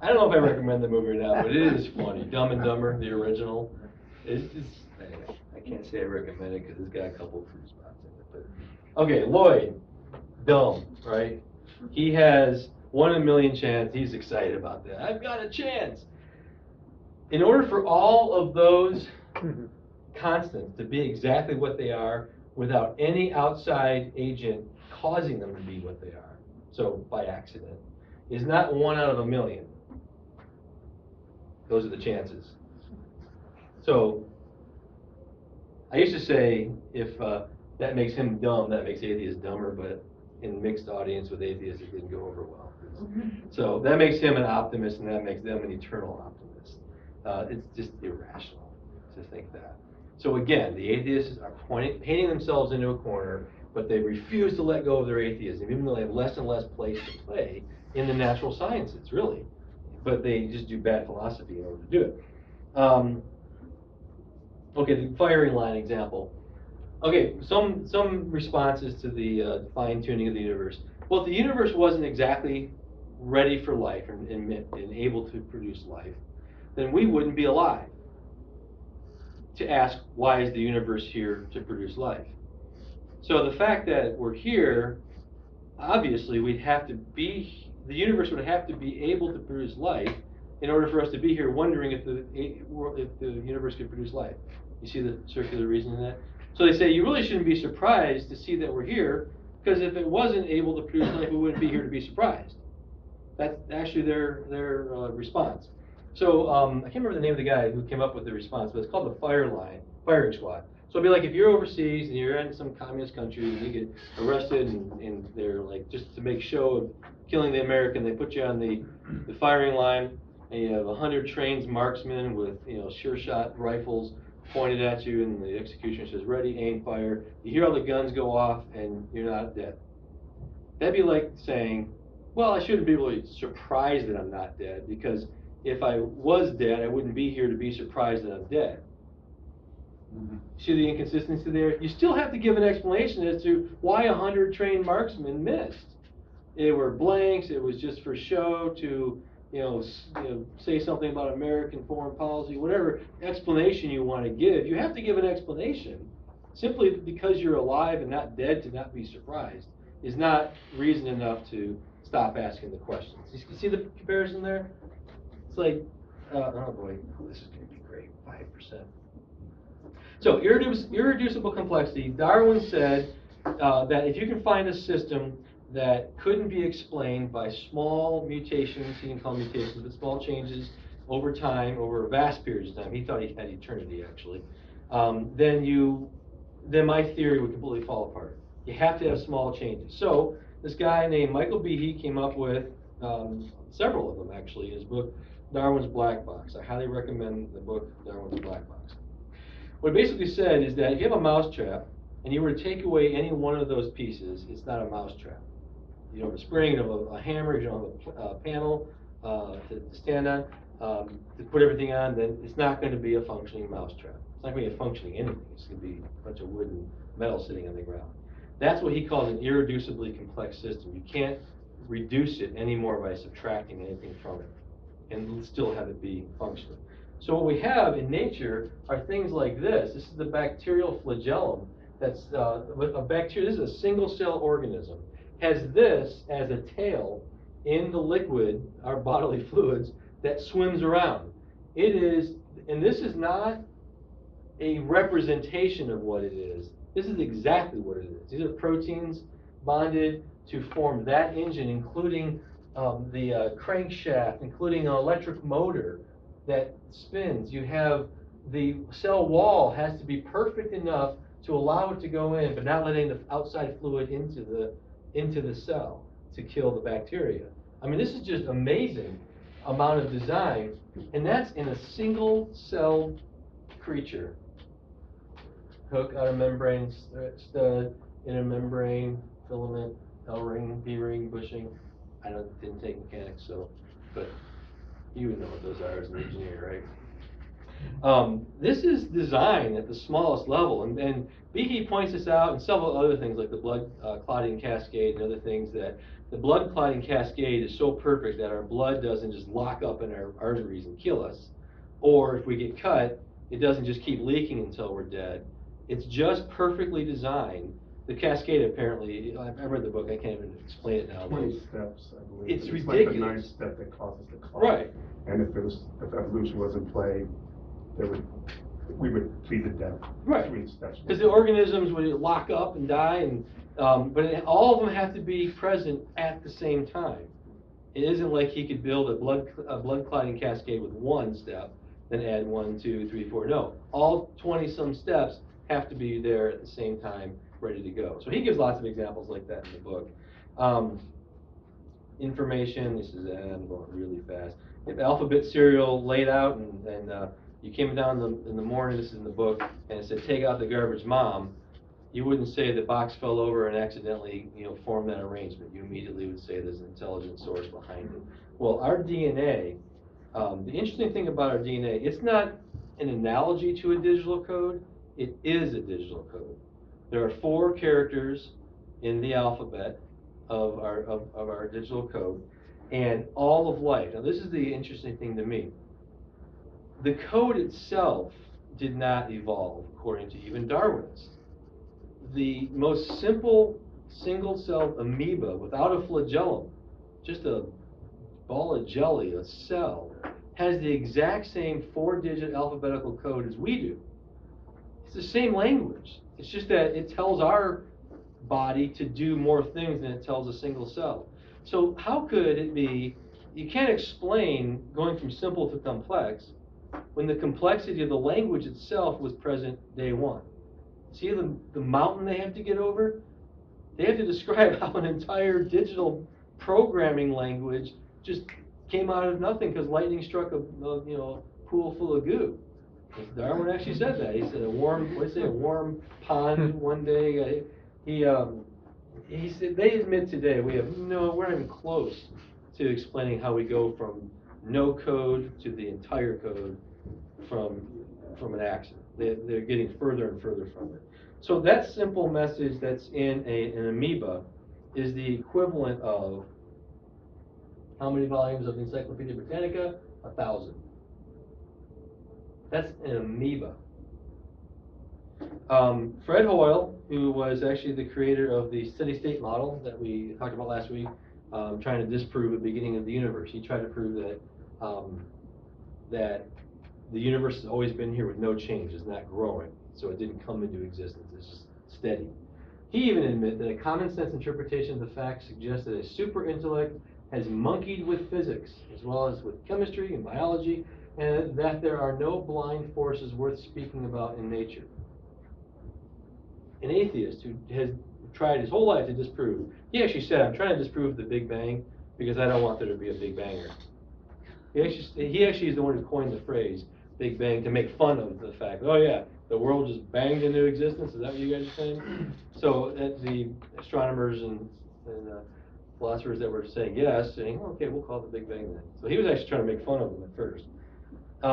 Speaker 1: I don't know if I recommend the movie or not, but it is funny. Dumb and Dumber, the original. I can't say I recommend it because it's got a couple of fruit spots in it. But okay, Lloyd, dumb, right? He has 1 in a million chance. He's excited about that. I've got a chance. In order for all of those constants to be exactly what they are without any outside agent causing them to be what they are, so by accident, is not 1 out of a million. Those are the chances. So I used to say if that makes him dumb, that makes atheists dumber, but in mixed audience with atheists, it didn't go over well. So that makes him an optimist, and that makes them an eternal optimist. It's just irrational to think that. So again, the atheists are painting themselves into a corner, but they refuse to let go of their atheism, even though they have less and less place to play in the natural sciences, really. But they just do bad philosophy in order to do it. Okay, the firing line example. Okay, some responses to the fine-tuning of the universe. Well, if the universe wasn't exactly ready for life and able to produce life, then we wouldn't be alive to ask, why is the universe here to produce life? So the fact that we're here, obviously the universe would have to be able to produce life in order for us to be here wondering if the universe could produce life. You see the circular reasoning in that? So they say you really shouldn't be surprised to see that we're here, because if it wasn't able to produce life, we wouldn't be here to be surprised. That's actually their response. So I can't remember the name of the guy who came up with the response, but it's called the firing squad. So it'd be like if you're overseas and you're in some communist country and you get arrested and they're like, just to make show of killing the American, they put you on the firing line, and you have 100 trained marksmen with sure shot rifles pointed at you, and the executioner says, ready, aim, fire. You hear all the guns go off and you're not dead. That'd be like saying, well, I shouldn't be really surprised that I'm not dead, because if I was dead, I wouldn't be here to be surprised that I'm dead. See the inconsistency there? You still have to give an explanation as to why 100 trained marksmen missed. It were blanks, it was just for show to say something about American foreign policy, whatever explanation you want to give. You have to give an explanation. Simply because you're alive and not dead to not be surprised is not reason enough to stop asking the questions. You see the comparison there? It's like, oh boy, this is going to be great, 5%. So irreducible complexity. Darwin said that if you can find a system that couldn't be explained by small mutations, he didn't call them mutations, but small changes over time, over a vast period of time, he thought he had eternity actually, then my theory would completely fall apart. You have to have small changes. So this guy named Michael Behe came up with several of them actually in his book, Darwin's Black Box. I highly recommend the book, Darwin's Black Box. What it basically said is that if you have a mousetrap and you were to take away any one of those pieces, it's not a mousetrap. You don't have a spring, you don't have a hammer, you don't have a panel to stand on, to put everything on, then it's not going to be a functioning mousetrap. It's not going to be a functioning anything. It's going to be a bunch of wood and metal sitting on the ground. That's what he calls an irreducibly complex system. You can't reduce it anymore by subtracting anything from it and still have it be functional. So what we have in nature are things like this. This is the bacterial flagellum. That's a bacteria. This is a single-cell organism. Has this as a tail in the liquid, our bodily fluids, that swims around. It is, and this is not a representation of what it is. This is exactly what it is. These are proteins bonded to form that engine, including the crankshaft, including an electric motor that spins. You have the cell wall has to be perfect enough to allow it to go in, but not letting the outside fluid into the cell. to kill the bacteria. I mean, this is just amazing amount of design, and that's in a single cell creature. Hook, outer membrane, stud, inner membrane, filament, L ring, B ring, bushing. I didn't take mechanics, so, but you would know what those are as an engineer, right? This is design at the smallest level, and Behe points this out, and several other things like the blood clotting cascade and other things, that the blood clotting cascade is so perfect that our blood doesn't just lock up in our arteries and kill us, or if we get cut, it doesn't just keep leaking until we're dead. It's just perfectly designed. The cascade apparently, I read the book, I can't even explain it now.
Speaker 2: 20 steps, I believe.
Speaker 1: It's
Speaker 2: like the
Speaker 1: ridiculous.
Speaker 2: ninth step that causes the clot.
Speaker 1: Right.
Speaker 2: And if evolution was in play, we would plead the death
Speaker 1: Right.
Speaker 2: between steps.
Speaker 1: Because the organisms would lock up and die, and but all of them have to be present at the same time. It isn't like he could build a blood clotting cascade with one step, then add 1, 2, 3, 4. No, all 20-some steps have to be there at the same time, ready to go. So he gives lots of examples like that in the book. Information. This is I'm going really fast. If alphabet cereal laid out and you came down in the morning, this is in the book, and it said, take out the garbage, Mom, you wouldn't say the box fell over and accidentally, formed that arrangement. You immediately would say there's an intelligent source behind it. Well, our DNA, the interesting thing about our DNA, it's not an analogy to a digital code, it is a digital code. There are 4 characters in the alphabet of our digital code, and all of life. Now, this is the interesting thing to me. The code itself did not evolve, according to even Darwinists. The most simple single-celled amoeba without a flagellum, just a ball of jelly, a cell, has the exact same 4-digit alphabetical code as we do. It's the same language. It's just that it tells our body to do more things than it tells a single cell. So how could it be, you can't explain going from simple to complex when the complexity of the language itself was present day one. See the mountain they have to get over? They have to describe how an entire digital programming language just came out of nothing because lightning struck a pool full of goo. Darwin actually said that. He said a warm pond one day. He said, they admit today we're not even close to explaining how we go from no code to the entire code from an accident. They're getting further and further from it. So that simple message that's in an amoeba is the equivalent of how many volumes of Encyclopedia Britannica? 1,000. That's an amoeba. Fred Hoyle, who was actually the creator of the steady state model that we talked about last week, trying to disprove the beginning of the universe. He tried to prove that the universe has always been here with no change, it's not growing, so it didn't come into existence, it's just steady. He even admitted that a common sense interpretation of the facts suggests that a super intellect has monkeyed with physics, as well as with chemistry and biology, and that there are no blind forces worth speaking about in nature. An atheist who has tried his whole life to disprove, he actually said, I'm trying to disprove the Big Bang because I don't want there to be a Big Banger. He actually is the one who coined the phrase Big Bang to make fun of the fact, oh yeah, the world just banged into existence, is that what you guys are saying? So the astronomers and philosophers that were saying yes, saying, oh, okay, we'll call it the Big Bang then. So he was actually trying to make fun of them at first. I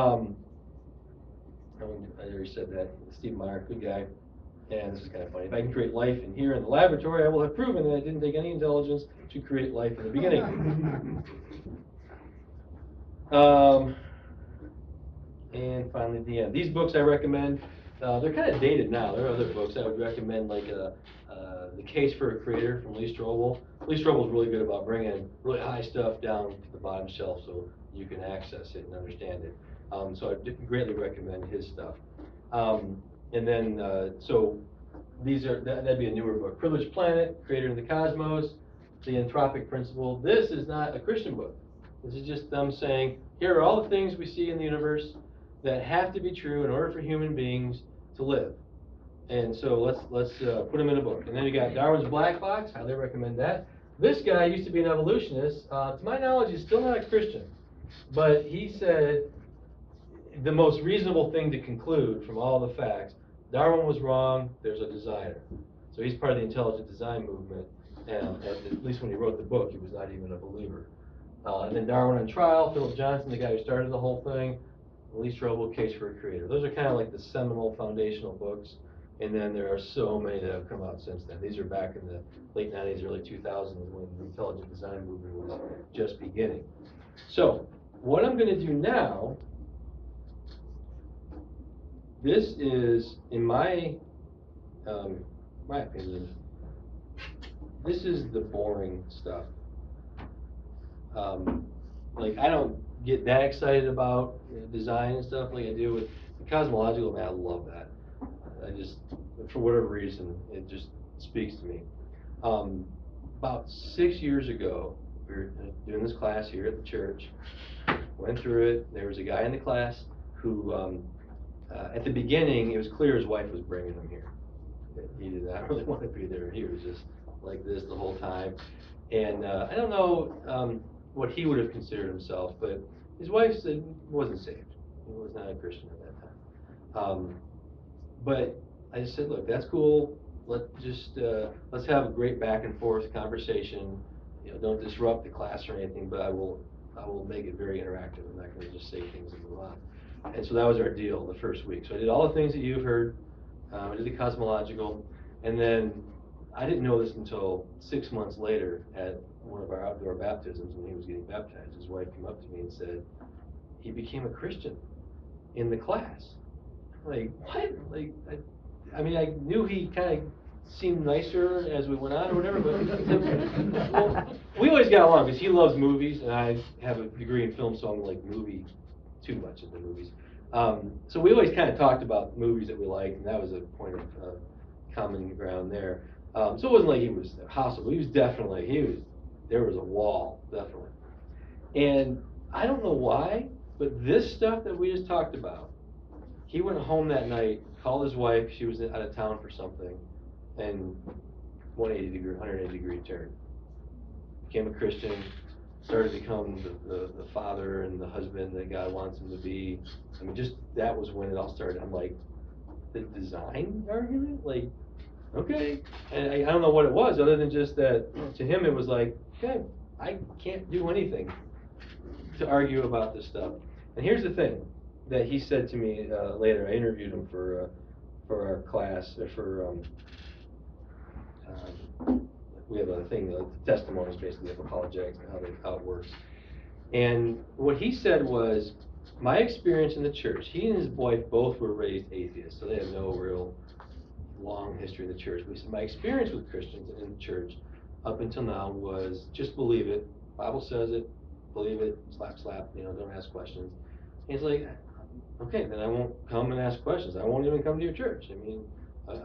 Speaker 1: already said that. Steve Meyer, good guy. And this is kind of funny. If I can create life in here in the laboratory, I will have proven that it didn't take any intelligence to create life in the beginning. And finally, at the end. These books I recommend, they're kind of dated now. There are other books I would recommend, like The Case for a Creator from Lee Strobel. Lee Strobel is really good about bringing really high stuff down to the bottom shelf so you can access it and understand it. So I greatly recommend his stuff. And then, so that'd be a newer book. Privileged Planet, Creator in the Cosmos, The Anthropic Principle. This is not a Christian book. This is just them saying, here are all the things we see in the universe that have to be true in order for human beings to live. And so let's put them in a book. And then you got Darwin's Black Box, highly recommend that. This guy used to be an evolutionist. To my knowledge, he's still not a Christian. But he said the most reasonable thing to conclude from all the facts, Darwin was wrong, there's a designer. So he's part of the intelligent design movement, and at least when he wrote the book, he was not even a believer. And then Darwin on Trial, Philip Johnson, the guy who started the whole thing, Lee Strobel, Case for a Creator. Those are kind of like the seminal foundational books, and then there are so many that have come out since then. These are back in the late 90s, early 2000s, when the intelligent design movement was just beginning. So, what I'm going to do now, this is, in my opinion, this is the boring stuff. Like, I don't get that excited about design and stuff like I do with the cosmological. Man, I love that. I just, for whatever reason, it just speaks to me. About 6 years ago, we were doing this class here at the church. Went through it. There was a guy in the class who, at the beginning, it was clear his wife was bringing him here. He did not really want to be there. He was just like this the whole time. And I don't know what he would have considered himself, but his wife said he wasn't saved. He was not a Christian at that time. But I just said, look, that's cool. Let's have a great back and forth conversation. You know, don't disrupt the class or anything, but I will make it very interactive. I'm not going to just say things and move on. And so that was our deal the first week. So I did all the things that you've heard. I did the cosmological, and then I didn't know this until 6 months later at one of our outdoor baptisms when he was getting baptized. His wife came up to me and said, he became a Christian in the class. Like, what? Like, I mean, I knew he kind of seemed nicer as we went on or whatever, but well, we always got along because he loves movies, and I have a degree in film, so I'm like too much into movies. So we always kind of talked about movies that we liked, and that was a point of common ground there. So it wasn't like he was hostile. He was definitely, there was a wall, definitely. And I don't know why, but this stuff that we just talked about, he went home that night, called his wife, she was out of town for something, and 180 degree turn. Became a Christian, started to become the father and the husband that God wants him to be. I mean, just that was when it all started. I'm like, the design argument? Like, okay. And I don't know what it was, other than just that, to him it was like, okay, I can't do anything to argue about this stuff. And here's the thing that he said to me later. I interviewed him for our class, we have a thing, testimonies basically of apologetics and how it works. And what he said was, my experience in the church, he and his wife both were raised atheists, so they have no real long history in the church. But he said, my experience with Christians in the church up until now was just believe it. Bible says it, believe it, slap, slap, don't ask questions. And he's like, okay, then I won't come and ask questions. I won't even come to your church. I mean,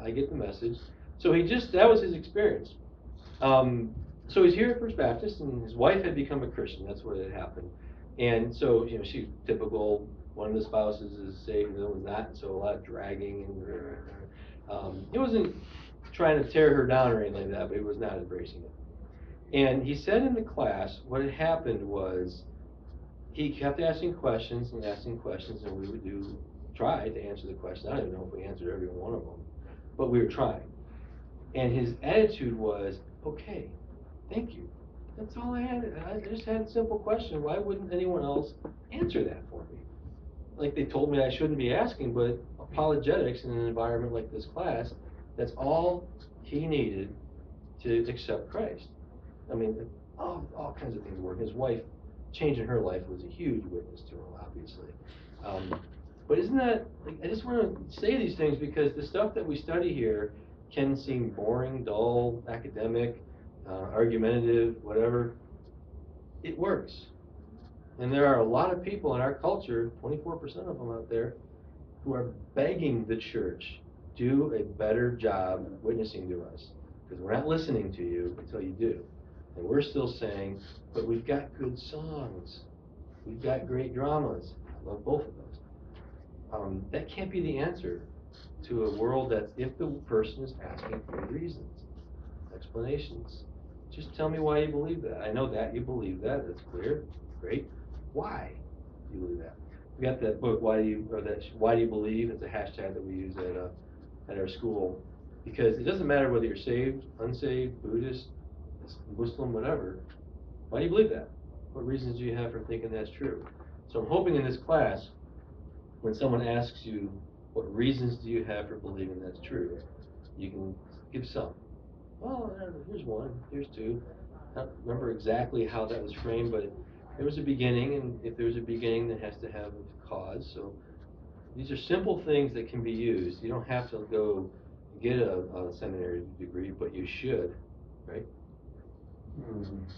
Speaker 1: I get the message. So that was his experience. So he's here at First Baptist, and his wife had become a Christian. That's what had happened. And so, she's typical. One of the spouses is saved, the other one's not. So a lot of dragging, and he wasn't trying to tear her down or anything like that, but he was not embracing it. And he said in the class, what had happened was he kept asking questions, and we would try to answer the questions. I don't even know if we answered every one of them, but we were trying. And his attitude was, okay, thank you. That's all I had. I just had a simple question. Why wouldn't anyone else answer that for me? Like, they told me I shouldn't be asking, but apologetics in an environment like this class, that's all he needed to accept Christ. I mean, all kinds of things work. His wife, changing her life was a huge witness to him, obviously. But isn't that, I just want to say these things because the stuff that we study here can seem boring, dull, academic, argumentative, whatever. It works. And there are a lot of people in our culture, 24% of them out there, who are begging the church, do a better job witnessing to us. Because we're not listening to you until you do. And we're still saying, but we've got good songs. We've got great dramas. I love both of those. That can't be the answer to a world that's if the person is asking for reasons, explanations, Just tell me why you believe that. I know that you believe that, that's clear, great. Why do you believe that? We got that book, Why Do You Believe? It's a hashtag that we use at our school. Because it doesn't matter whether you're saved, unsaved, Buddhist, Muslim, whatever. Why do you believe that? What reasons do you have for thinking that's true? So I'm hoping in this class, when someone asks you, what reasons do you have for believing that's true, you can give some. Well, here's one, here's two. I don't remember exactly how that was framed, but there was a beginning, and if there's a beginning, that has to have a cause. So these are simple things that can be used. You don't have to go get a seminary degree, but you should, right?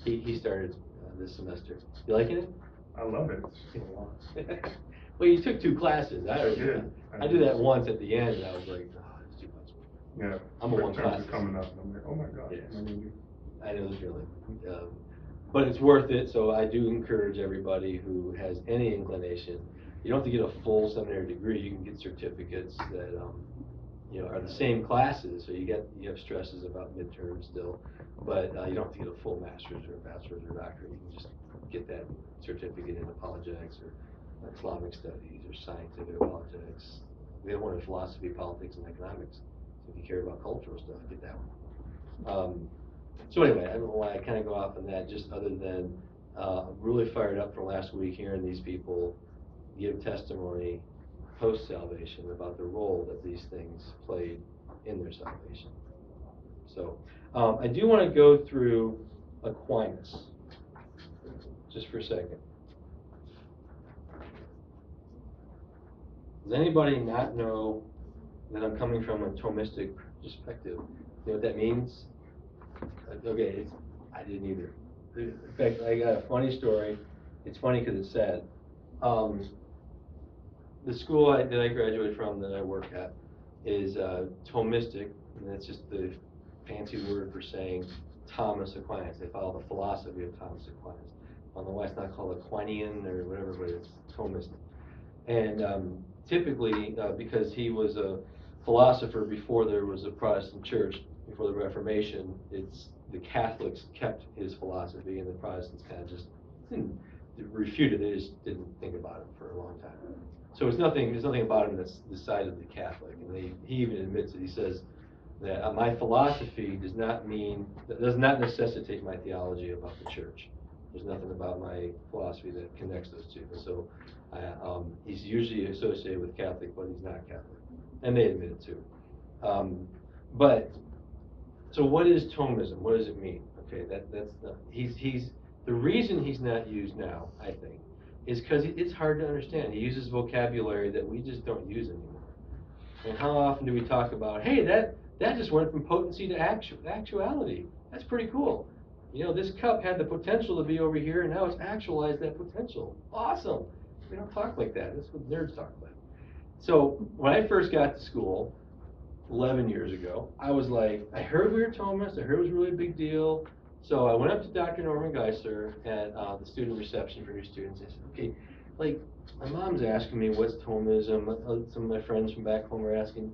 Speaker 1: He started this semester. You liking it?
Speaker 2: I love it. It's just a lot.
Speaker 1: Well, you took 2 classes. I
Speaker 2: did.
Speaker 1: did that once at the end, and I was like, oh, it's too much.
Speaker 2: Yeah.
Speaker 1: I'm a
Speaker 2: Midterms
Speaker 1: one class.
Speaker 2: are coming up, and I'm like, oh my God.
Speaker 1: Yes.
Speaker 2: I mean,
Speaker 1: I know the feeling. But it's worth it, so I do encourage everybody who has any inclination. You don't have to get a full seminary degree. You can get certificates that are the same classes, so you have stresses about midterms still, but you don't have to get a full master's or a bachelor's or doctorate. You can just get that certificate in apologetics or Islamic studies or scientific apologetics. We have one in philosophy, politics, and economics. So if you care about cultural stuff, get that one. So anyway, I don't know why I kind of go off on that, just other than I'm really fired up from last week hearing these people give testimony post-salvation about the role that these things played in their salvation. So I do want to go through Aquinas just for a second. Does anybody not know that I'm coming from a Thomistic perspective? You know what that means? Okay, I didn't either. In fact, I got a funny story. It's funny because it's sad. The school that I graduated from, that I work at, is Thomistic, and that's just the fancy word for saying Thomas Aquinas. They follow the philosophy of Thomas Aquinas. I don't know why it's not called Aquinian or whatever, but it's Thomistic. And typically, because he was a philosopher before there was a Protestant church, before the Reformation, the Catholics kept his philosophy, and the Protestants kind of just didn't refute it. They just didn't think about it for a long time. So there's nothing about him that's decidedly the Catholic, and he even admits it. He says that my philosophy does not necessitate my theology about the church. There's nothing about my philosophy that connects those two. So he's usually associated with Catholic, but he's not Catholic, and they admit it too. So what is Thomism? What does it mean? Okay, that's not, the reason he's not used now, I think, is because it's hard to understand. He uses vocabulary that we just don't use anymore. And how often do we talk about, hey, that just went from potency to actuality. That's pretty cool. You know, this cup had the potential to be over here, and now it's actualized that potential. Awesome. We don't talk like that. That's what nerds talk about. So when I first got to school, 11 years ago, I was like, I heard we were Thomists, I heard it was a really big deal. So I went up to Dr. Norman Geisler at the student reception for new students. I said, okay, like, my mom's asking me what's Thomism. Some of my friends from back home are asking,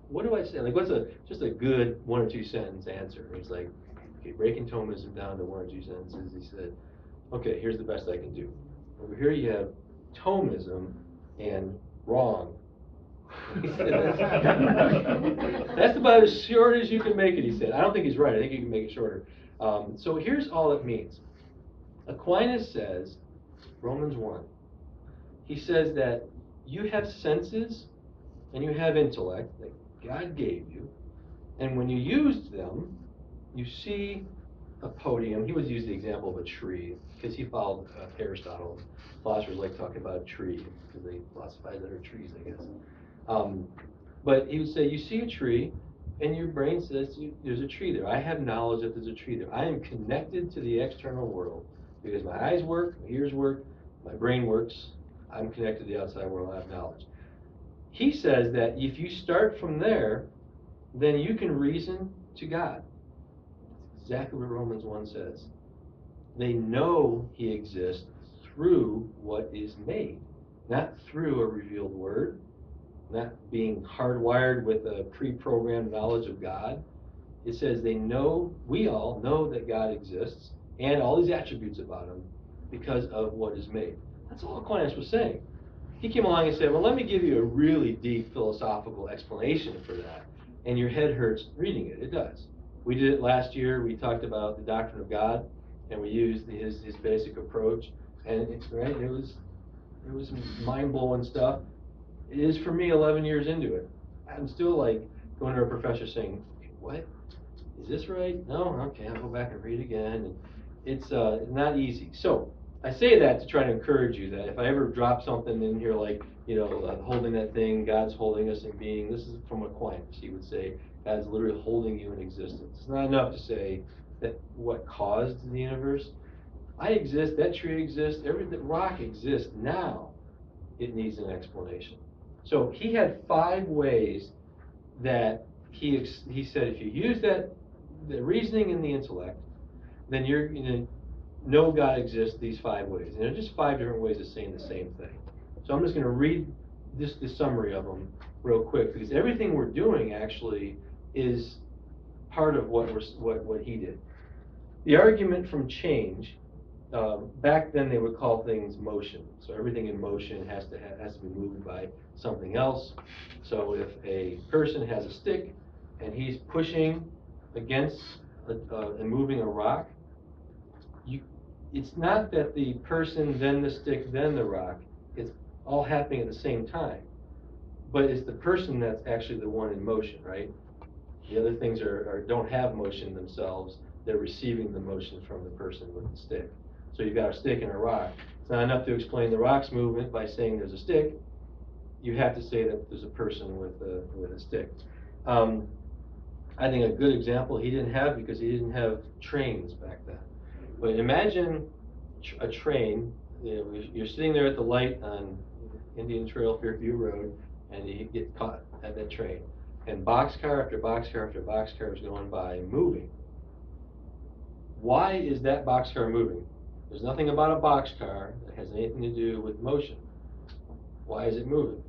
Speaker 1: what do I say? Like, what's just a good 1 or 2 sentence answer? And he's like, okay, breaking Thomism down to 1 or 2 sentences. He said, okay, here's the best I can do. Over here you have Thomism and wrong. That's about as short as you can make it, he said. I don't think he's right. I think you can make it shorter. So here's all it means. Aquinas says, Romans 1, he says that you have senses and you have intellect that God gave you, and when you used them, you see a podium. He would use the example of a tree because he followed Aristotle. Philosophers like talking about a tree because they philosophize that are trees, I guess. But he would say, you see a tree, and your brain says there's a tree there. I have knowledge that there's a tree there. I am connected to the external world because my eyes work, my ears work, my brain works. I'm connected to the outside world. I have knowledge. He says that if you start from there, then you can reason to God. That's exactly what Romans 1 says. They know he exists through what is made, not through a revealed word, not being hardwired with a pre-programmed knowledge of God. It says they know, we all know that God exists and all these attributes about him because of what is made. That's all Aquinas was saying. He came along and said, well, let me give you a really deep philosophical explanation for that. And your head hurts reading it. It does. We did it last year. We talked about the doctrine of God, and we used his basic approach. And it's right. It was mind-blowing stuff. It is for me 11 years into it. I'm still like going to a professor saying, what? Is this right? No? Okay, I'll go back and read again. And it's not easy. So I say that to try to encourage you that if I ever drop something in here like, holding that thing, God's holding us in being, this is from Aquinas. He would say, God's literally holding you in existence. It's not enough to say that what caused the universe. I exist, that tree exists, that rock exists. Now it needs an explanation. So he had 5 ways that he said if you use the reasoning and the intellect, then you're going to know God exists these 5 ways. And they're just 5 different ways of saying the same thing. So I'm just going to read the summary of them real quick, because everything we're doing actually is part of what he did. The argument from change, back then they would call things motion. So everything in motion has to be moved by something else. So if a person has a stick and he's pushing against and moving a rock, it's not that the person, then the stick, then the rock. It's all happening at the same time. But it's the person that's actually the one in motion, right? The other things don't have motion themselves. They're receiving the motion from the person with the stick. So you've got a stick and a rock. It's not enough to explain the rock's movement by saying there's a stick. You have to say that there's a person with a stick. I think a good example he didn't have, because he didn't have trains back then. But imagine a train. You're sitting there at the light on Indian Trail, Fairview Road, and you get caught at that train. And boxcar after boxcar after boxcar is going by, moving. Why is that boxcar moving? There's nothing about a boxcar that has anything to do with motion. Why is it moving?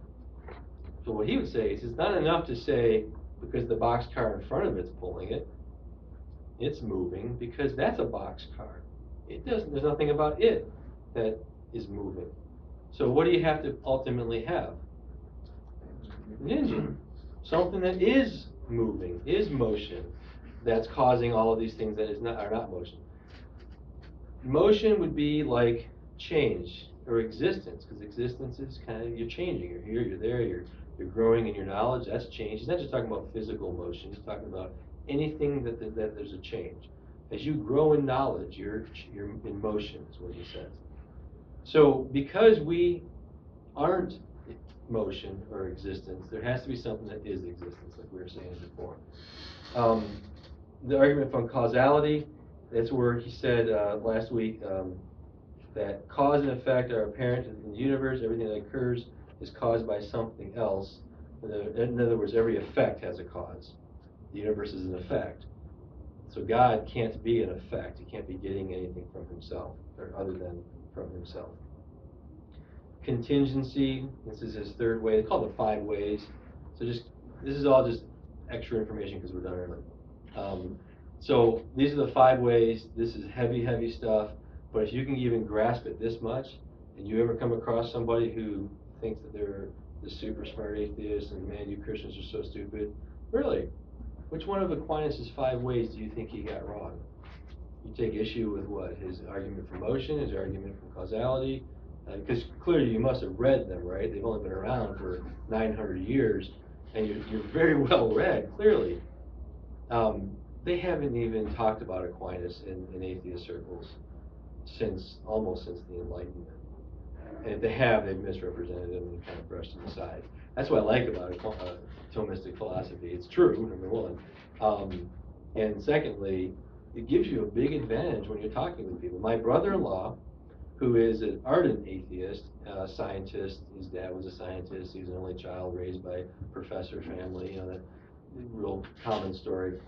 Speaker 1: So what he would say is it's not enough to say because the boxcar in front of it's pulling it. It's moving because that's a boxcar. There's nothing about it that is moving. So what do you have to ultimately have? An engine. Something that is moving, is motion, that's causing all of these things that are not motion. Motion would be like change or existence, because existence is kind of, you're changing. You're here, you're there, you're growing in your knowledge. That's change. He's not just talking about physical motion. He's talking about anything that there's a change. As you grow in knowledge, you're in motion, is what he says. So because we aren't motion or existence, there has to be something that is existence, like we were saying before. The argument from causality, that's where he said last week that cause and effect are apparent in the universe. Everything that occurs is caused by something else. In other words, every effect has a cause. The universe is an effect. So God can't be an effect. He can't be getting anything from himself, or other than from himself. Contingency, this is his 3rd way. They call it the 5 ways. So this is all just extra information because we're done early. So these are the 5 ways. This is heavy, heavy stuff. But if you can even grasp it this much, and you ever come across somebody who thinks that they're the super smart atheist and man, you Christians are so stupid, really, which one of Aquinas' 5 ways do you think he got wrong? You take issue with what? His argument for motion, his argument for causality? Because clearly you must have read them, right? They've only been around for 900 years, and you're very well read, clearly. They haven't even talked about Aquinas in atheist circles almost since the Enlightenment. And if they have, they've misrepresented him and kind of brushed him aside. That's what I like about Thomistic philosophy. It's true, number one. And secondly, it gives you a big advantage when you're talking with people. My brother-in-law, who is an ardent atheist, scientist. His dad was a scientist. He was an only child raised by a professor family, that real common story.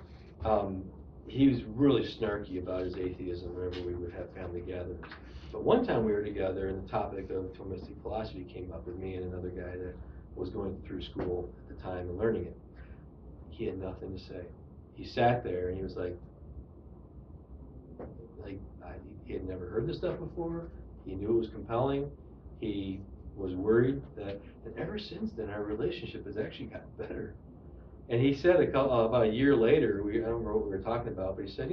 Speaker 1: He was really snarky about his atheism whenever we would have family gatherings. But one time we were together and the topic of Thomistic philosophy came up with me and another guy that was going through school at the time and learning it. He had nothing to say. he sat there and he was like, he had never heard this stuff before. He knew it was compelling. He was worried that, and ever since then, our relationship has actually gotten better. And he said about a year later, I don't remember what we were talking about, but he said,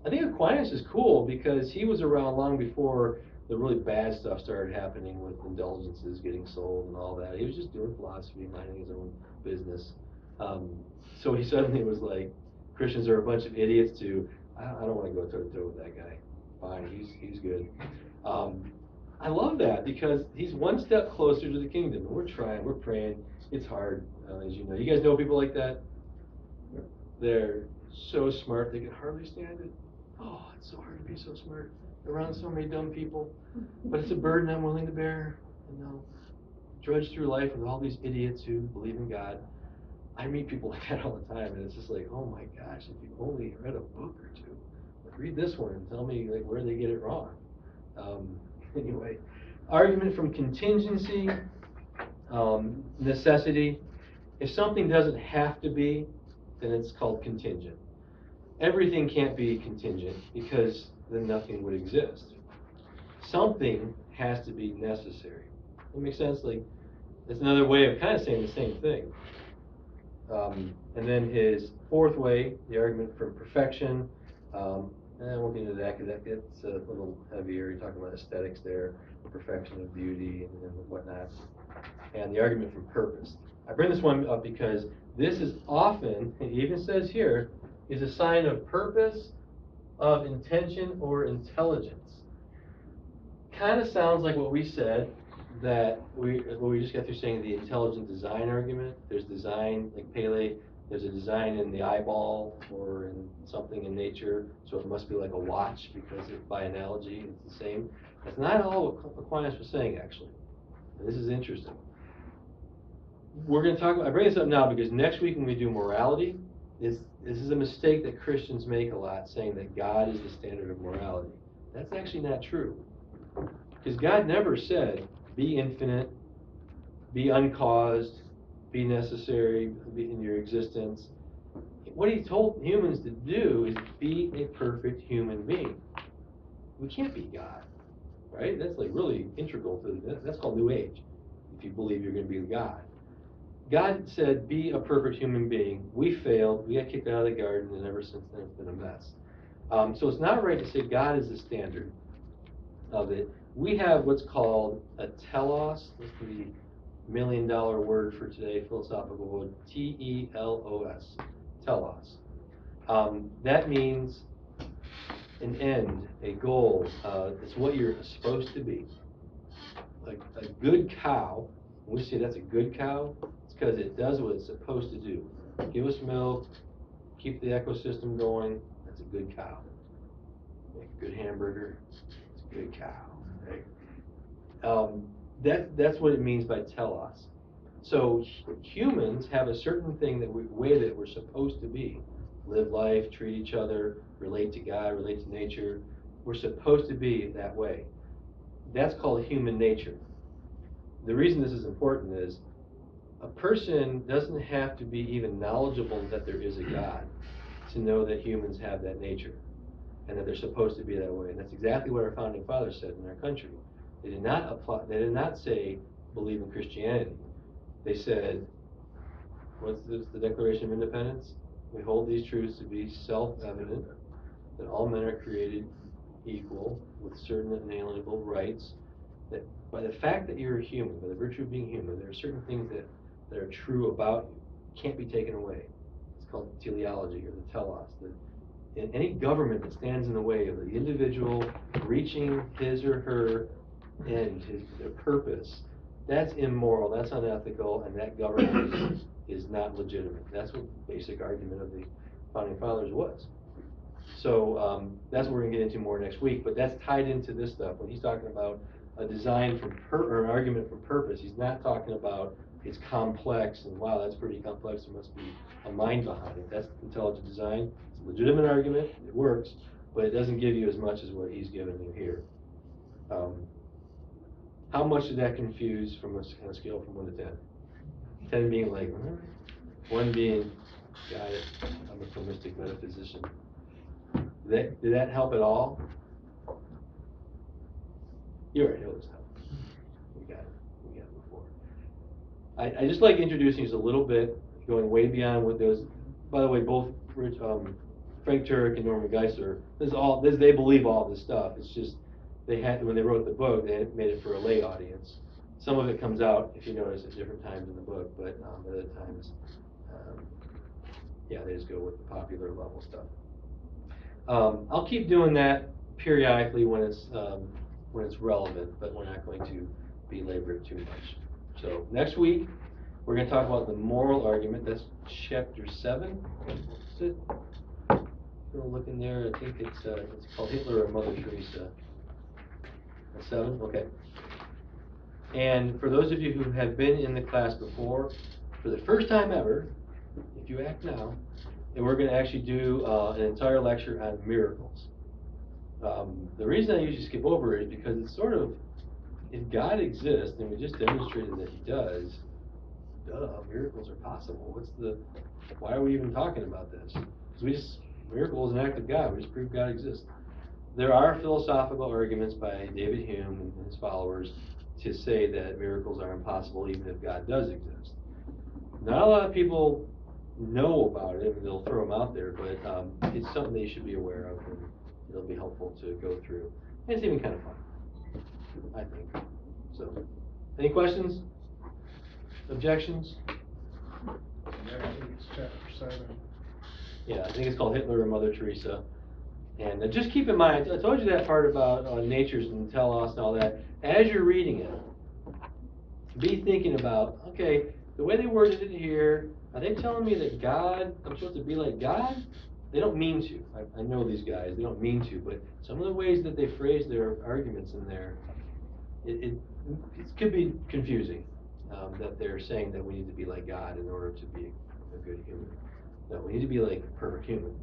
Speaker 1: I think Aquinas is cool because he was around long before the really bad stuff started happening with indulgences getting sold and all that. He was just doing philosophy, minding his own business. So he suddenly was like, Christians are a bunch of idiots too. I don't want to go toe to toe with that guy. Fine, he's good. I love that because he's one step closer to the kingdom. And we're trying, we're praying. It's hard, as you know. You guys know people like that? They're so smart they can hardly stand it. Oh, it's so hard to be so smart around so many dumb people. But it's a burden I'm willing to bear. And they'll drudge through life with all these idiots who believe in God. I meet people like that all the time, and it's just like, oh my gosh, if you only read a book or two. Read this one and tell me like where they get it wrong. Anyway, argument from contingency, necessity. If something doesn't have to be, then it's called contingent. Everything can't be contingent because then nothing would exist. Something has to be necessary. That makes sense? Like, it's another way of kind of saying the same thing. And then his fourth way, the argument from perfection. And I won't get into that because that gets a little heavier. You're talking about aesthetics there, perfection of beauty and whatnot. And the argument from purpose. I bring this one up because this is often, it even says here, is a sign of purpose, of intention, or intelligence. Kind of sounds like what we said, that we just got through saying the intelligent design argument. There's design, like Pele, there's a design in the eyeball or in something in nature, so it must be like a watch because by analogy it's the same. That's not all what Aquinas was saying, actually. And this is interesting. We're going to talk about, I bring this up now because next week when we do morality, this is a mistake that Christians make a lot, saying that God is the standard of morality. That's actually not true. Because God never said, be infinite, be uncaused, be necessary be in your existence. What he told humans to do is be a perfect human being. We can't be God, right? That's like really integral to that's called New Age, if you believe you're going to be God. God said, be a perfect human being. We failed. We got kicked out of the garden, and ever since then it's been a mess. So it's not right to say God is the standard of it. We have what's called a telos. That's the $1 million word for today, philosophical word, T-E-L-O-S, telos. That means an end, a goal. It's what you're supposed to be. Like a good cow, when we say that's a good cow, it's because it does what it's supposed to do. Give us milk, keep the ecosystem going, that's a good cow. Make a good hamburger, it's a good cow. Right? That's what it means by telos. So humans have a certain thing way that we're supposed to be. Live life, treat each other, relate to God, relate to nature. We're supposed to be that way. That's called human nature. The reason this is important is a person doesn't have to be even knowledgeable that there is a God to know that humans have that nature and that they're supposed to be that way. And that's exactly what our founding fathers said in our country. They did not say believe in Christianity. They said, what's this, the Declaration of Independence? We hold these truths to be self-evident, that all men are created equal with certain inalienable rights, that by the fact that you're a human, by the virtue of being human, there are certain things that are true about you, can't be taken away. It's called teleology or the telos. In any government that stands in the way of the individual reaching his or her end, their purpose, that's immoral, that's unethical, and that government is not legitimate. That's what the basic argument of the founding fathers was. So that's what we're going to get into more next week, but that's tied into this stuff. When he's talking about a design or an argument for purpose, he's not talking about it's complex and wow, that's pretty complex, there must be a mind behind it. That's intelligent design. It's a legitimate argument, it works, but it doesn't give you as much as what he's given you here. How much did that confuse from a scale from 1 to 10? 10 being like, 1 being Got it. I'm a thomistic metaphysician. Did that help at all? You already know this stuff. We got it before. I just like introducing just a little bit, going way beyond what those, by the way, both Frank Turek and Norman Geisler, they believe all this stuff. It's just, when they wrote the book, they made it for a lay audience. Some of it comes out, if you notice, at different times in the book, but other times, yeah, they just go with the popular level stuff. I'll keep doing that periodically when it's relevant, but we're not going to belabor it too much. So next week, we're going to talk about the moral argument. That's chapter 7. Is it? Go look in there. I think it's called Hitler or Mother Teresa. That's 7. Okay. And for those of you who have been in the class before, for the first time ever, if you act now, and we're going to actually do an entire lecture on miracles. The reason I usually skip over it is because it's sort of, if God exists, and we just demonstrated that He does, miracles are possible. Why are we even talking about this? Because miracle is an act of God. We just prove God exists. There are philosophical arguments by David Hume and his followers to say that miracles are impossible even if God does exist. Not a lot of people know about it, and they'll throw them out there, but it's something they should be aware of, and it'll be helpful to go through. And it's even kind of fun, I think. So, any questions? Objections?
Speaker 2: Yeah, I think it's chapter 7.
Speaker 1: Yeah, I think it's called Hitler or Mother Teresa. And just keep in mind, I told you that part about natures and telos and all that. As you're reading it, be thinking about, okay, the way they worded it here, are they telling me that God, I'm supposed to be like God? They don't mean to. I know these guys, they don't mean to, but some of the ways that they phrase their arguments in there, it could be confusing, that they're saying that we need to be like God in order to be a good human. No, we need to be like a perfect human,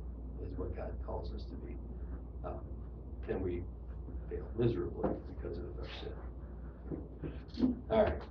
Speaker 1: is what God calls us to be. And we fail miserably because of our sin. All right.